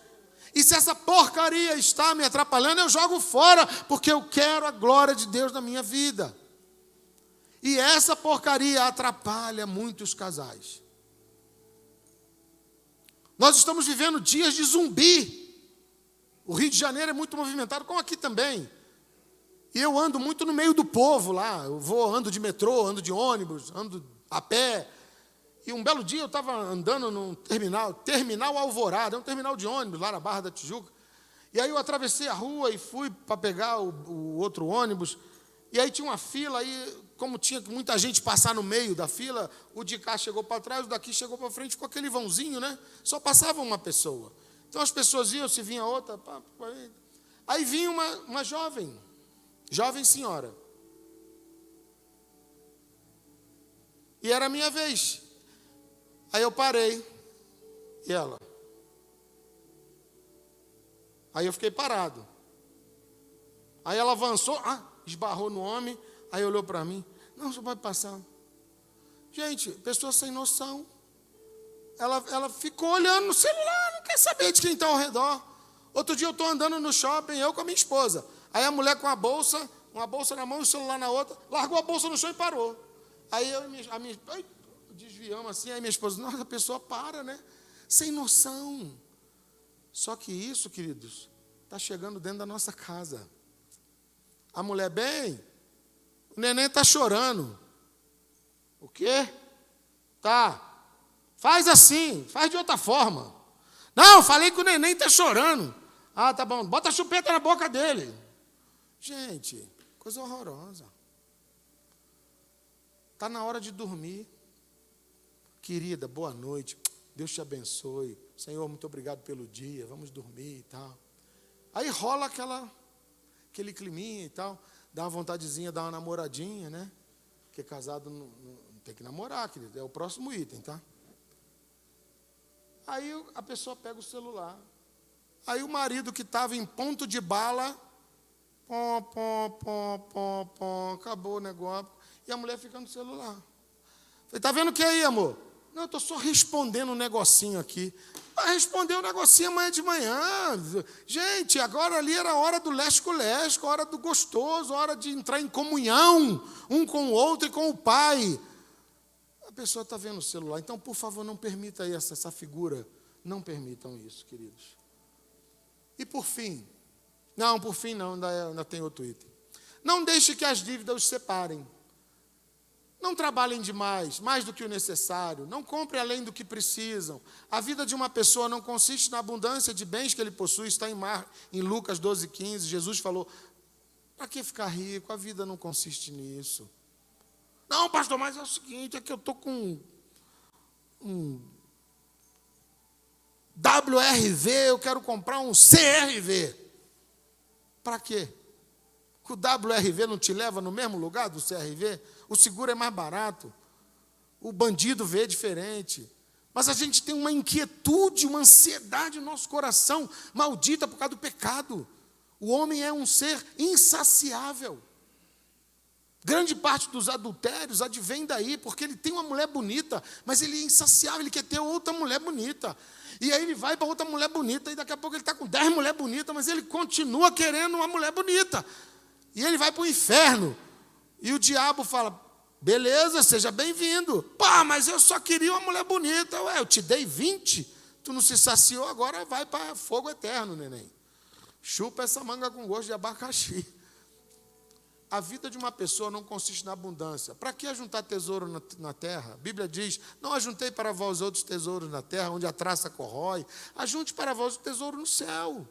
E se essa porcaria está me atrapalhando, eu jogo fora, porque eu quero a glória de Deus na minha vida. E essa porcaria atrapalha muitos casais. Nós estamos vivendo dias de zumbi. O Rio de Janeiro é muito movimentado, como aqui também. E eu ando muito no meio do povo lá. Ando de metrô, ando de ônibus, ando a pé. E um belo dia eu estava andando num terminal Alvorada, é um terminal de ônibus lá na Barra da Tijuca. E aí eu atravessei a rua e fui para pegar o outro ônibus. E aí tinha uma fila, aí como tinha muita gente passar no meio da fila, o de cá chegou para trás, o daqui chegou para frente, ficou aquele vãozinho, né? Só passava uma pessoa. Então as pessoas iam, se vinha outra. Aí vinha uma jovem senhora. E era a minha vez. Aí eu parei, e ela? Aí eu fiquei parado. Aí ela avançou, esbarrou no homem, aí olhou para mim. Não, você pode passar. Gente, pessoa sem noção. Ela ficou olhando no celular, não quer saber de quem está ao redor. Outro dia eu estou andando no shopping, eu com a minha esposa. Aí a mulher com uma bolsa na mão e o celular na outra, largou a bolsa no chão e parou. Aí eu e a minha desviamos assim, aí minha esposa, nossa, a pessoa para, né? Sem noção. Só que isso, queridos, está chegando dentro da nossa casa. A mulher, o neném está chorando. O quê? Tá. Faz assim, faz de outra forma. Não, falei que o neném está chorando. Ah, tá bom, bota a chupeta na boca dele. Gente, coisa horrorosa. Está na hora de dormir. Querida, boa noite, Deus te abençoe. Senhor, muito obrigado pelo dia, vamos dormir e tal. Aí rola aquele climinha e tal, dá uma vontadezinha, dá uma namoradinha, né? Porque casado não tem que namorar, querido, é o próximo item, tá? Aí a pessoa pega o celular. Aí o marido que estava em ponto de bala, acabou o negócio, e a mulher fica no celular. Falei, está vendo o que aí, amor? Não, eu estou só respondendo um negocinho aqui. Vai responder um negocinho amanhã de manhã. Gente, agora ali era a hora do lesco-lesco, a hora do gostoso, a hora de entrar em comunhão, um com o outro e com o pai. A pessoa está vendo o celular. Então, por favor, não permita essa figura. Não permitam isso, queridos. E por fim? Não, ainda tem outro item. Não deixe que as dívidas os separem. Não trabalhem demais, mais do que o necessário. Não comprem além do que precisam. A vida de uma pessoa não consiste na abundância de bens que ele possui. Está em Lucas 12:15. Jesus falou, para que ficar rico? A vida não consiste nisso. Não, pastor, mas é o seguinte, é que eu estou com um WRV, eu quero comprar um CRV. Para quê? O WRV não te leva no mesmo lugar do CRV? O seguro é mais barato. O bandido vê diferente. Mas a gente tem uma inquietude, uma ansiedade no nosso coração, maldita por causa do pecado. O homem é um ser insaciável. Grande parte dos adultérios advém daí, porque ele tem uma mulher bonita, mas ele é insaciável, ele quer ter outra mulher bonita. E aí ele vai para outra mulher bonita, e daqui a pouco ele está com 10 mulheres bonitas, mas ele continua querendo uma mulher bonita. E ele vai para o inferno. E o diabo fala, beleza, seja bem-vindo. Pá, mas eu só queria uma mulher bonita. Ué, eu te dei 20, tu não se saciou, agora vai para fogo eterno, neném. Chupa essa manga com gosto de abacaxi. A vida de uma pessoa não consiste na abundância. Para que ajuntar tesouro na terra? A Bíblia diz, não ajuntei para vós outros tesouros na terra, onde a traça corrói. Ajunte para vós o tesouro no céu.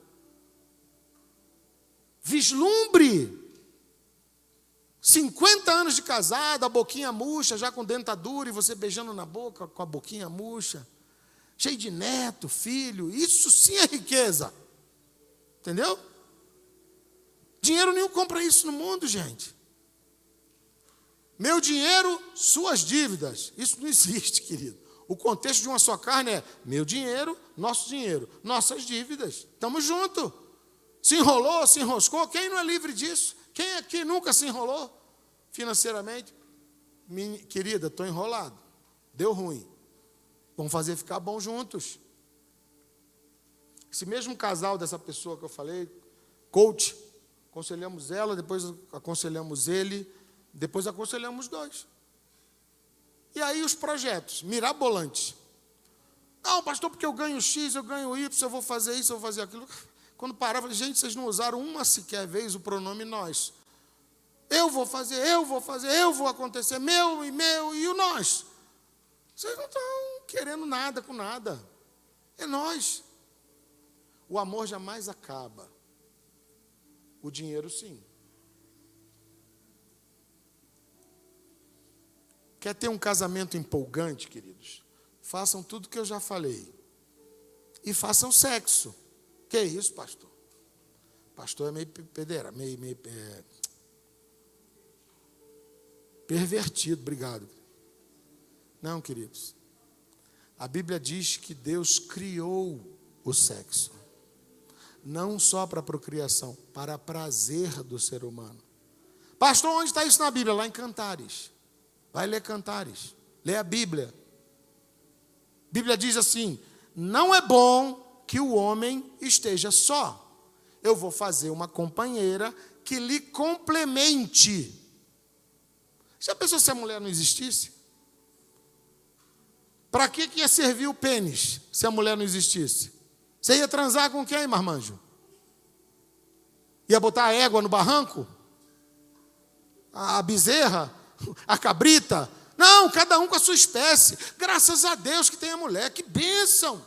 Vislumbre. 50 anos de casado, a boquinha murcha, já com dentadura, e você beijando na boca com a boquinha murcha. Cheio de neto, filho. Isso sim é riqueza. Entendeu? Dinheiro nenhum compra isso no mundo, gente. Meu dinheiro, suas dívidas. Isso não existe, querido. O contexto de uma só carne é meu dinheiro, nossas dívidas. Estamos juntos. Se enrolou, se enroscou, quem não é livre disso? Quem aqui nunca se enrolou financeiramente? Querida, estou enrolado. Deu ruim. Vamos fazer ficar bom juntos. Esse mesmo casal dessa pessoa que eu falei, coach, aconselhamos ela, depois aconselhamos ele, depois aconselhamos os dois. E aí os projetos, mirabolantes. Não, pastor, porque eu ganho X, eu ganho Y, eu vou fazer isso, eu vou fazer aquilo. Quando parava, eu falei, gente, vocês não usaram uma sequer vez o pronome nós. Eu vou fazer, eu vou acontecer, meu e o nós. Vocês não estão querendo nada com nada. É nós. O amor jamais acaba. O dinheiro, sim. Quer ter um casamento empolgante, queridos? Façam tudo o que eu já falei. E façam sexo. Que isso, pastor? Pastor é meio pederá, meio pervertido, obrigado. Não, queridos. A Bíblia diz que Deus criou o sexo. Não só para procriação, para prazer do ser humano. Pastor, onde está isso na Bíblia? Lá em Cantares. Vai ler Cantares. Lê a Bíblia. A Bíblia diz assim: não é bom que o homem esteja só. Eu vou fazer uma companheira que lhe complemente. Já pensou se a mulher não existisse? Para que ia servir o pênis se a mulher não existisse? Você ia transar com quem, marmanjo? Ia botar a égua no barranco? A bezerra? A cabrita? Não, cada um com a sua espécie. Graças a Deus que tem a mulher. Que bênção!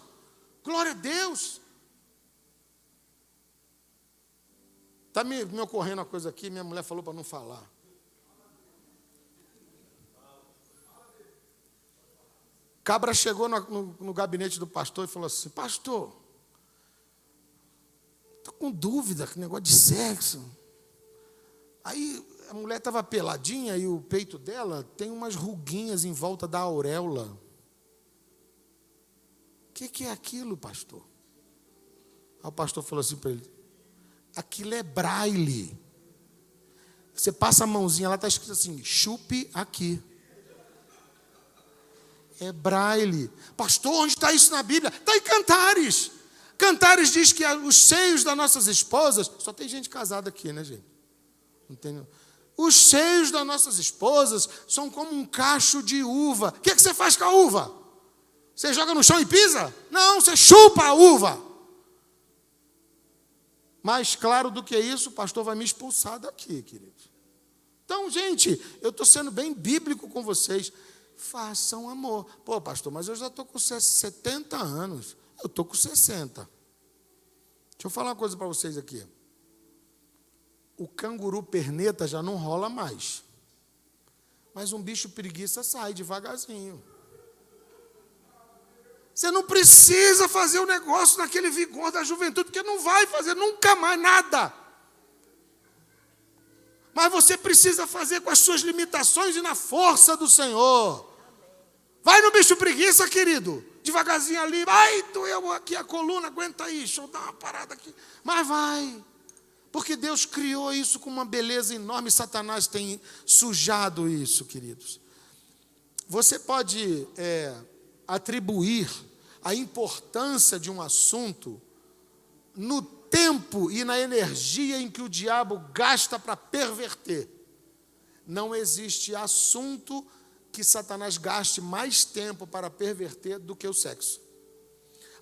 Glória a Deus! Está me ocorrendo uma coisa aqui, minha mulher falou para não falar. Cabra chegou no gabinete do pastor e falou assim: pastor, estou com dúvida com negócio de sexo. Aí a mulher estava peladinha e o peito dela tem umas ruguinhas em volta da auréola. O que é aquilo, pastor? Aí o pastor falou assim para ele: aquilo é braille. Você passa a mãozinha, lá está escrito assim: chupe aqui. É braille. Pastor, onde está isso na Bíblia? Está em Cantares. Cantares diz que os seios das nossas esposas... Só tem gente casada aqui, né, gente? Não tem... Os seios das nossas esposas são como um cacho de uva. O que você faz com a uva? Você joga no chão e pisa? Não, você chupa a uva. Mais claro do que isso, o pastor vai me expulsar daqui, queridos. Então, gente, eu estou sendo bem bíblico com vocês. Façam amor. Pô, pastor, mas eu já estou com 70 anos. Eu estou com 60. Deixa eu falar uma coisa para vocês aqui. O canguru perneta já não rola mais. Mas um bicho preguiça sai devagarzinho. Você não precisa fazer o negócio naquele vigor da juventude, porque não vai fazer nunca mais nada. Mas você precisa fazer com as suas limitações e na força do Senhor. Vai no bicho preguiça, querido. Devagarzinho ali. Ai, doeu aqui a coluna, aguenta aí. Deixa eu dar uma parada aqui. Mas vai. Porque Deus criou isso com uma beleza enorme. Satanás tem sujado isso, queridos. Você pode atribuir a importância de um assunto no tempo e na energia em que o diabo gasta para perverter. Não existe assunto que Satanás gaste mais tempo para perverter do que o sexo.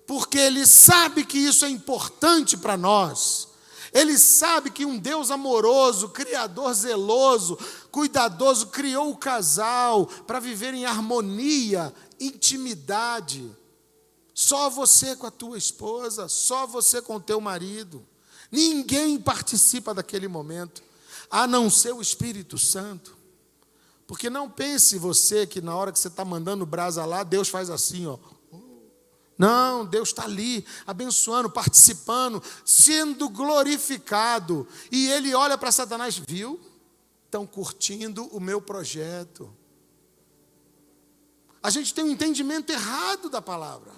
Porque ele sabe que isso é importante para nós. Ele sabe que um Deus amoroso, criador zeloso, cuidadoso, criou o casal para viver em harmonia, intimidade. Só você com a tua esposa, só você com o teu marido. Ninguém participa daquele momento, a não ser o Espírito Santo. Porque não pense você que na hora que você está mandando brasa lá, Deus faz assim, ó. Não, Deus está ali, abençoando, participando, sendo glorificado. E ele olha para Satanás, viu? Estão curtindo o meu projeto. A gente tem um entendimento errado da palavra.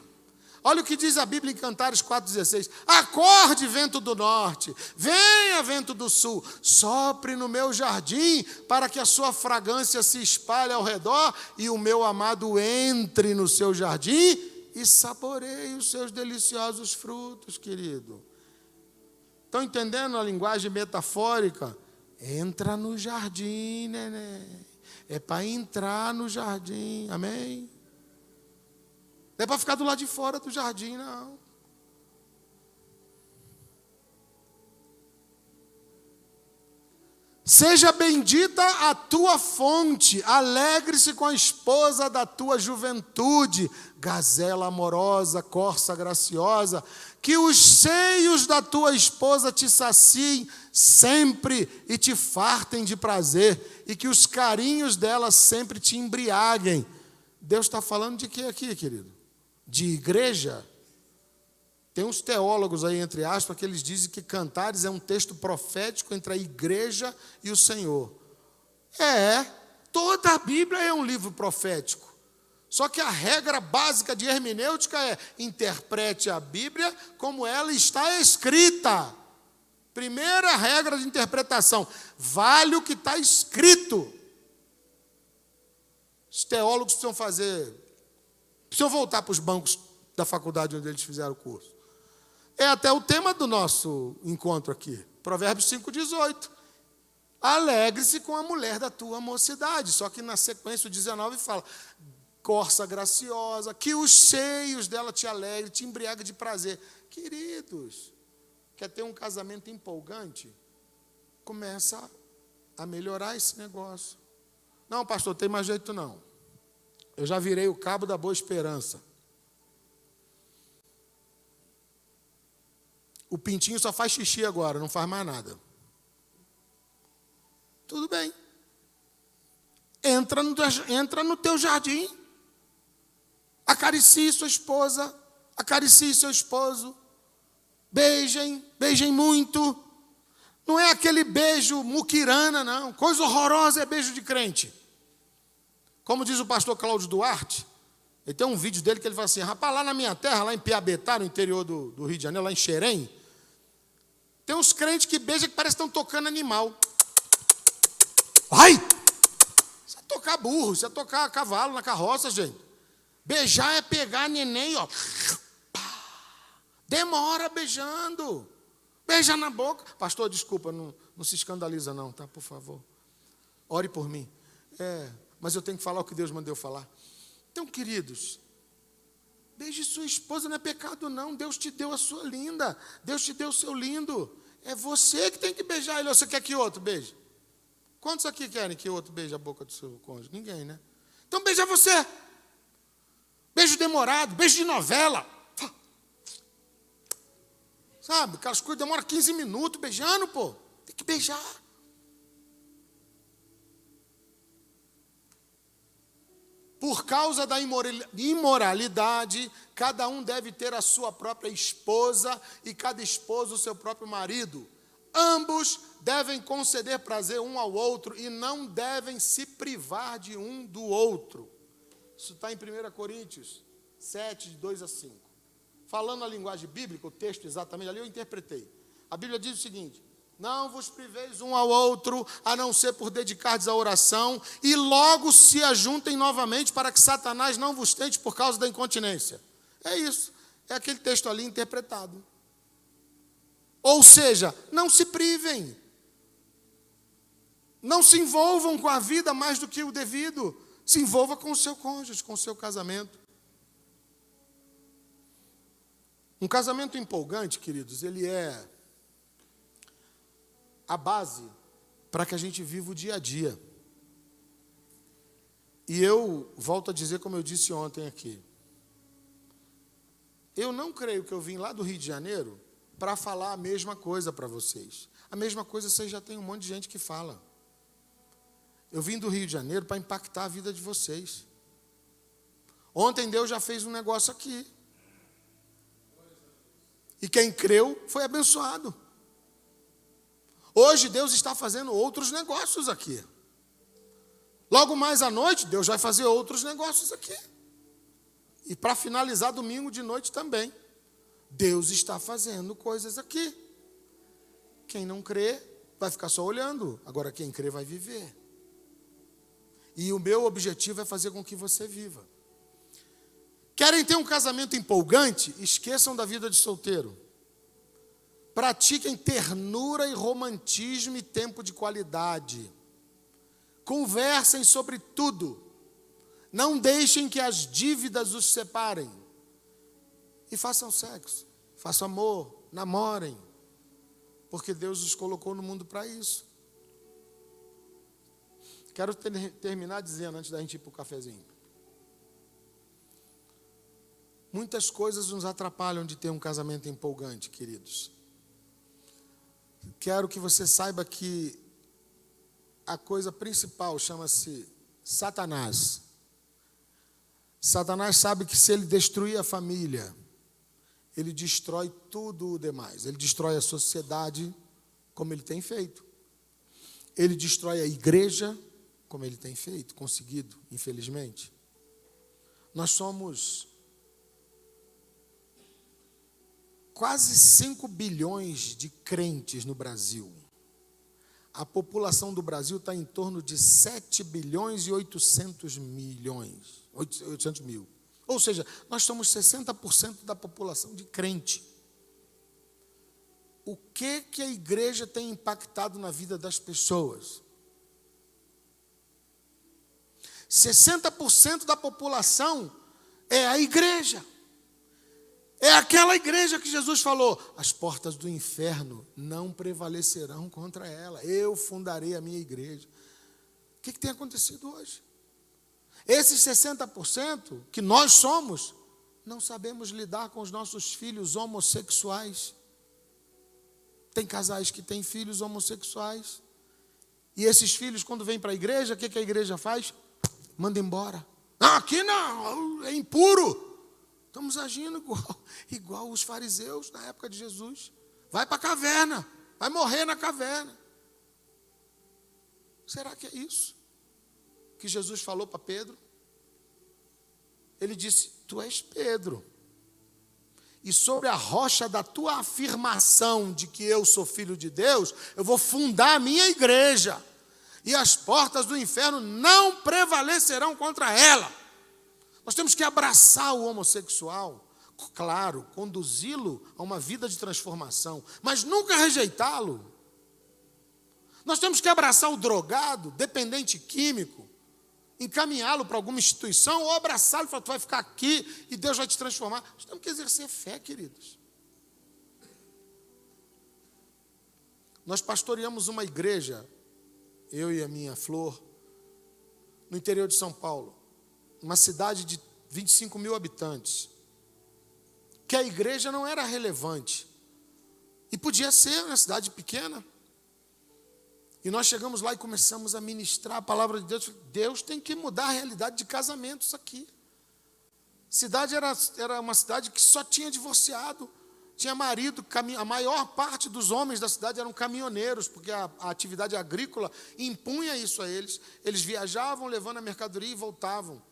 Olha o que diz a Bíblia em Cantares 4,16. Acorde, vento do norte, venha, vento do sul, sopre no meu jardim, para que a sua fragrância se espalhe ao redor e o meu amado entre no seu jardim e saboreie os seus deliciosos frutos, querido. Estão entendendo a linguagem metafórica? Entra no jardim, neném. É para entrar no jardim, amém? Não é para ficar do lado de fora do jardim, não. Seja bendita a tua fonte, alegre-se com a esposa da tua juventude, gazela amorosa, corça graciosa, que os seios da tua esposa te saciem sempre e te fartem de prazer, e que os carinhos dela sempre te embriaguem. Deus está falando de quê aqui, querido? De igreja? Tem uns teólogos aí, entre aspas, que eles dizem que Cantares é um texto profético entre a igreja e o Senhor. Toda a Bíblia é um livro profético. Só que a regra básica de hermenêutica é: interprete a Bíblia como ela está escrita. Primeira regra de interpretação: vale o que está escrito. Os teólogos precisam voltar para os bancos da faculdade onde eles fizeram o curso. É até o tema do nosso encontro aqui. Provérbios 5,18. Alegre-se com a mulher da tua mocidade. Só que na sequência o 19 fala: corça graciosa, que os seios dela te alegrem, te embriague de prazer. Queridos, quer ter um casamento empolgante? Começa a melhorar esse negócio. Não, pastor, tem mais jeito não. Eu já virei o cabo da boa esperança. O pintinho só faz xixi agora, não faz mais nada. Tudo bem. Entra no teu jardim. Acaricie sua esposa. Acaricie seu esposo. Beijem muito. Não é aquele beijo muquirana, não. Coisa horrorosa é beijo de crente. Como diz o pastor Cláudio Duarte, ele tem um vídeo dele que ele fala assim: rapaz, lá na minha terra, lá em Piabetá, no interior do Rio de Janeiro, lá em Xerém, tem uns crentes que beijam que parece que estão tocando animal. Vai! Isso é tocar burro, isso é tocar cavalo na carroça, gente. Beijar é pegar neném, ó. Demora beijando. Beija na boca. Pastor, desculpa, não se escandaliza não, tá? Por favor. Ore por mim. Mas eu tenho que falar o que Deus mandou eu falar. Então, queridos, beije sua esposa, não é pecado não. Deus te deu a sua linda. Deus te deu o seu lindo. É você que tem que beijar ele. Ou você quer que outro beije? Quantos aqui querem que outro beije a boca do seu cônjuge? Ninguém, né? Então beija você. Beijo demorado, beijo de novela. Sabe, aquelas coisas demoram 15 minutos beijando, pô. Tem que beijar. Por causa da imoralidade, cada um deve ter a sua própria esposa e cada esposa o seu próprio marido. Ambos devem conceder prazer um ao outro e não devem se privar de um do outro. Isso está em 1 Coríntios 7, de 2 a 5. Falando a linguagem bíblica, o texto exatamente ali eu interpretei. A Bíblia diz o seguinte: não vos priveis um ao outro, a não ser por dedicardes à oração, e logo se ajuntem novamente, para que Satanás não vos tente por causa da incontinência. É isso, é aquele texto ali interpretado. Ou seja, não se privem, não se envolvam com a vida mais do que o devido, se envolva com o seu cônjuge, com o seu casamento. Um casamento empolgante, queridos, ele é a base para que a gente viva o dia a dia. E eu volto a dizer, como eu disse ontem aqui, eu não creio que eu vim lá do Rio de Janeiro para falar a mesma coisa para vocês. A mesma coisa vocês já tem um monte de gente que fala. Eu vim do Rio de Janeiro para impactar a vida de vocês. Ontem Deus já fez um negócio aqui. E quem creu foi abençoado. Hoje Deus está fazendo outros negócios aqui. Logo mais à noite, Deus vai fazer outros negócios aqui. E para finalizar, domingo de noite também. Deus está fazendo coisas aqui. Quem não crê, vai ficar só olhando. Agora, quem crê, vai viver. E o meu objetivo é fazer com que você viva. Querem ter um casamento empolgante? Esqueçam da vida de solteiro. Pratiquem ternura e romantismo e tempo de qualidade. Conversem sobre tudo. Não deixem que as dívidas os separem. E façam sexo, façam amor, namorem. Porque Deus os colocou no mundo para isso. Quero terminar dizendo, antes da gente ir para o cafezinho. Muitas coisas nos atrapalham de ter um casamento empolgante, queridos. Quero que você saiba que a coisa principal chama-se Satanás. Satanás sabe que se ele destruir a família, ele destrói tudo o demais. Ele destrói a sociedade, como ele tem feito. Ele destrói a igreja, como ele tem feito, conseguido, infelizmente. Nós somos quase 5 bilhões de crentes no Brasil. A população do Brasil está em torno de 7 bilhões e 800 milhões. 800 mil. Ou seja, nós somos 60% da população de crente. O que a igreja tem impactado na vida das pessoas? 60% da população é a igreja. É aquela igreja que Jesus falou, as portas do inferno não prevalecerão contra ela. Eu fundarei a minha igreja. O que tem acontecido hoje? Esses 60% que nós somos, não sabemos lidar com os nossos filhos homossexuais. Tem casais que têm filhos homossexuais. E esses filhos, quando vêm para a igreja, o que a igreja faz? Manda embora. Não, aqui não, é impuro. Estamos agindo igual os fariseus na época de Jesus. Vai para a caverna, vai morrer na caverna. Será que é isso que Jesus falou para Pedro? Ele disse, tu és Pedro. E sobre a rocha da tua afirmação de que eu sou filho de Deus, eu vou fundar a minha igreja. E as portas do inferno não prevalecerão contra ela. Nós temos que abraçar o homossexual, claro, conduzi-lo a uma vida de transformação, mas nunca rejeitá-lo. Nós temos que abraçar o drogado, dependente químico, encaminhá-lo para alguma instituição ou abraçá-lo e falar, tu vai ficar aqui e Deus vai te transformar. Nós temos que exercer fé, queridos. Nós pastoreamos uma igreja, eu e a minha Flor, no interior de São Paulo. Uma cidade de 25 mil habitantes, que a igreja não era relevante, e podia ser uma cidade pequena, e nós chegamos lá e começamos a ministrar a palavra de Deus. Deus tem que mudar a realidade de casamentos aqui. Cidade era uma cidade que só tinha divorciado, tinha marido, a maior parte dos homens da cidade eram caminhoneiros, porque a atividade agrícola impunha isso a eles. Eles viajavam levando a mercadoria e voltavam.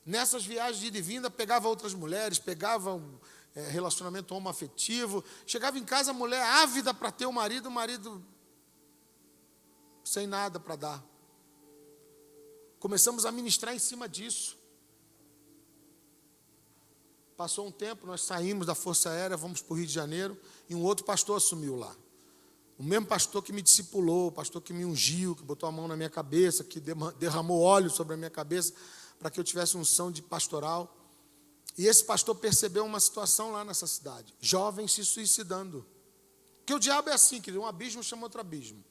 Nessas viagens de ida e vinda, pegava outras mulheres, pegavam relacionamento homoafetivo, chegava em casa a mulher ávida para ter o marido sem nada para dar. Começamos a ministrar em cima disso. Passou um tempo, nós saímos da Força Aérea, vamos para o Rio de Janeiro, e um outro pastor assumiu lá. O mesmo pastor que me discipulou, o pastor que me ungiu, que botou a mão na minha cabeça, que derramou óleo sobre a minha cabeça, para que eu tivesse unção de pastoral. E esse pastor percebeu uma situação lá nessa cidade. Jovens se suicidando. Porque o diabo é assim, que um abismo chama outro abismo.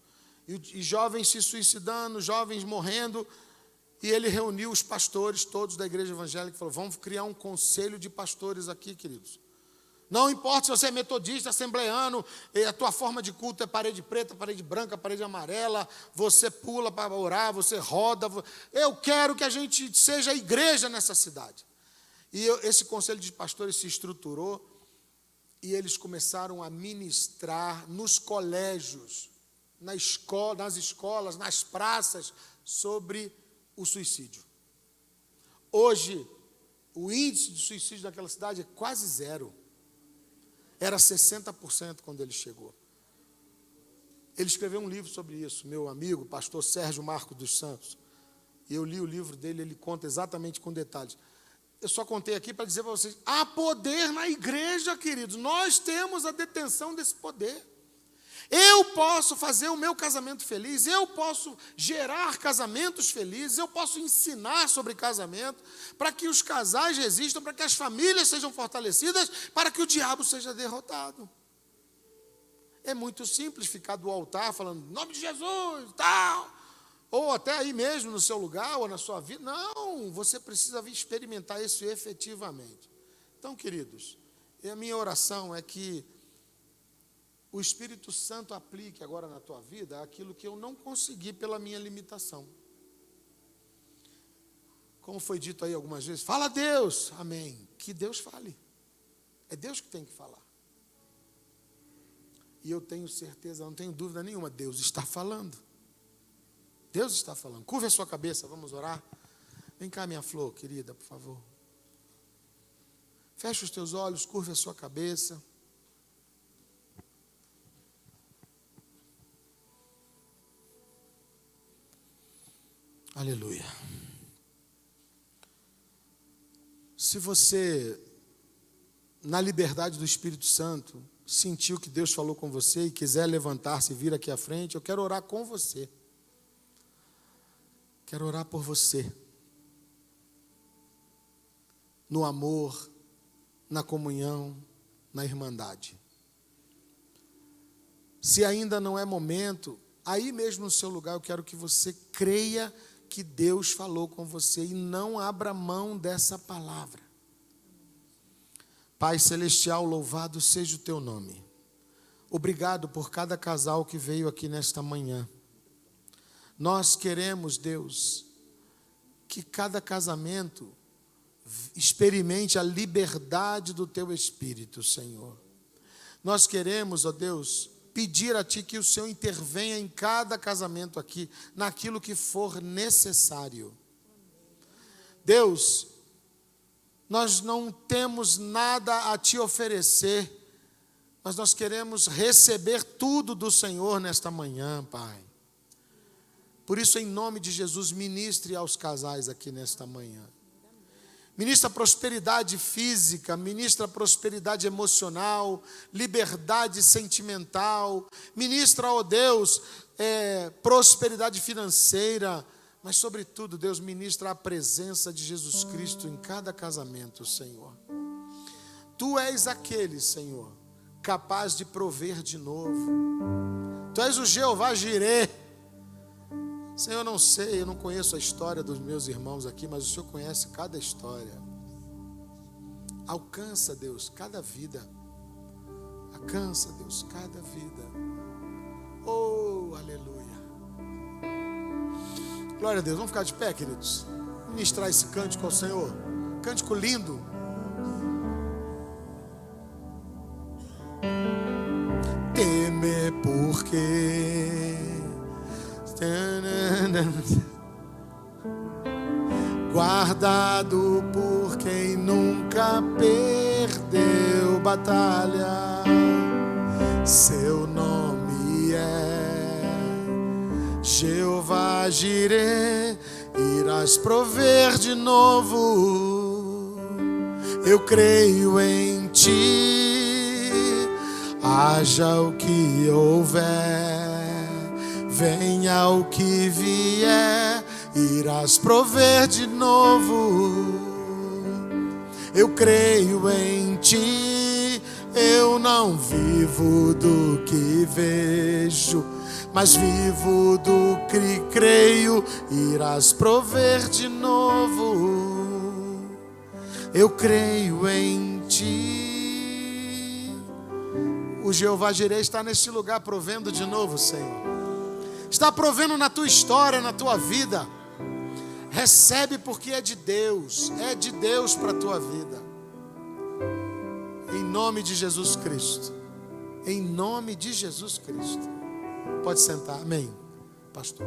E jovens se suicidando, jovens morrendo. E ele reuniu os pastores todos da igreja evangélica e falou, vamos criar um conselho de pastores aqui, queridos. Não importa se você é metodista, assembleano, a tua forma de culto é parede preta, parede branca, parede amarela, você pula para orar, você roda. Eu quero que a gente seja a igreja nessa cidade. E esse conselho de pastores se estruturou e eles começaram a ministrar nos colégios, nas escolas, nas praças, sobre o suicídio. Hoje, o índice de suicídio naquela cidade é quase zero. Era 60% quando ele chegou. Ele escreveu um livro sobre isso, meu amigo, pastor Sérgio Marcos dos Santos. E eu li o livro dele, ele conta exatamente com detalhes. Eu só contei aqui para dizer para vocês, há poder na igreja, queridos. Nós temos a detenção desse poder. Eu posso fazer o meu casamento feliz, eu posso gerar casamentos felizes, eu posso ensinar sobre casamento, para que os casais resistam, para que as famílias sejam fortalecidas, para que o diabo seja derrotado. É muito simples ficar do altar falando, em nome de Jesus, tal, ou até aí mesmo no seu lugar, ou na sua vida. Não, você precisa vir experimentar isso efetivamente. Então, queridos, a minha oração é que o Espírito Santo aplique agora na tua vida aquilo que eu não consegui pela minha limitação. Como foi dito aí algumas vezes, fala a Deus, amém. Que Deus fale. É Deus que tem que falar. E eu tenho certeza, não tenho dúvida nenhuma, Deus está falando. Deus está falando. Curva a sua cabeça, vamos orar. Vem cá, minha flor, querida, por favor. Feche os teus olhos, curva a sua cabeça. Aleluia. Se você, na liberdade do Espírito Santo, sentiu que Deus falou com você e quiser levantar-se e vir aqui à frente, eu quero orar com você. Quero orar por você. No amor, na comunhão, na irmandade. Se ainda não é momento, aí mesmo no seu lugar eu quero que você creia que Deus falou com você e não abra mão dessa palavra. Pai Celestial, louvado seja o teu nome. Obrigado por cada casal que veio aqui nesta manhã. Nós queremos, Deus, que cada casamento experimente a liberdade do teu Espírito, Senhor. Nós queremos, ó Deus, pedir a Ti que o Senhor intervenha em cada casamento aqui, naquilo que for necessário. Deus, nós não temos nada a Te oferecer, mas nós queremos receber tudo do Senhor nesta manhã, Pai. Por isso, em nome de Jesus, ministre aos casais aqui nesta manhã. Ministra prosperidade física, ministra prosperidade emocional, liberdade sentimental, ministra, ó Deus, prosperidade financeira, mas sobretudo, Deus, ministra a presença de Jesus Cristo em cada casamento, Senhor. Tu és aquele, Senhor, capaz de prover de novo. Tu és o Jeová Jirê. Senhor, eu não sei, eu não conheço a história dos meus irmãos aqui, mas o Senhor conhece cada história. Alcança, Deus, cada vida. Alcança, Deus, cada vida. Oh, aleluia. Glória a Deus. Vamos ficar de pé, queridos. Ministrar esse cântico ao Senhor. Cântico lindo. Temer porque guardado por quem nunca perdeu batalha. Seu nome é Jeová Jirê. Irás prover de novo. Eu creio em Ti. Haja o que houver, venha o que vier, irás prover de novo. Eu creio em Ti. Eu não vivo do que vejo, mas vivo do que creio. Irás prover de novo. Eu creio em Ti. O Jeová Jirê está neste lugar provendo de novo, Senhor. Está provendo na tua história, na tua vida. Recebe porque é de Deus para a tua vida. Em nome de Jesus Cristo. Em nome de Jesus Cristo. Pode sentar. Amém, pastor.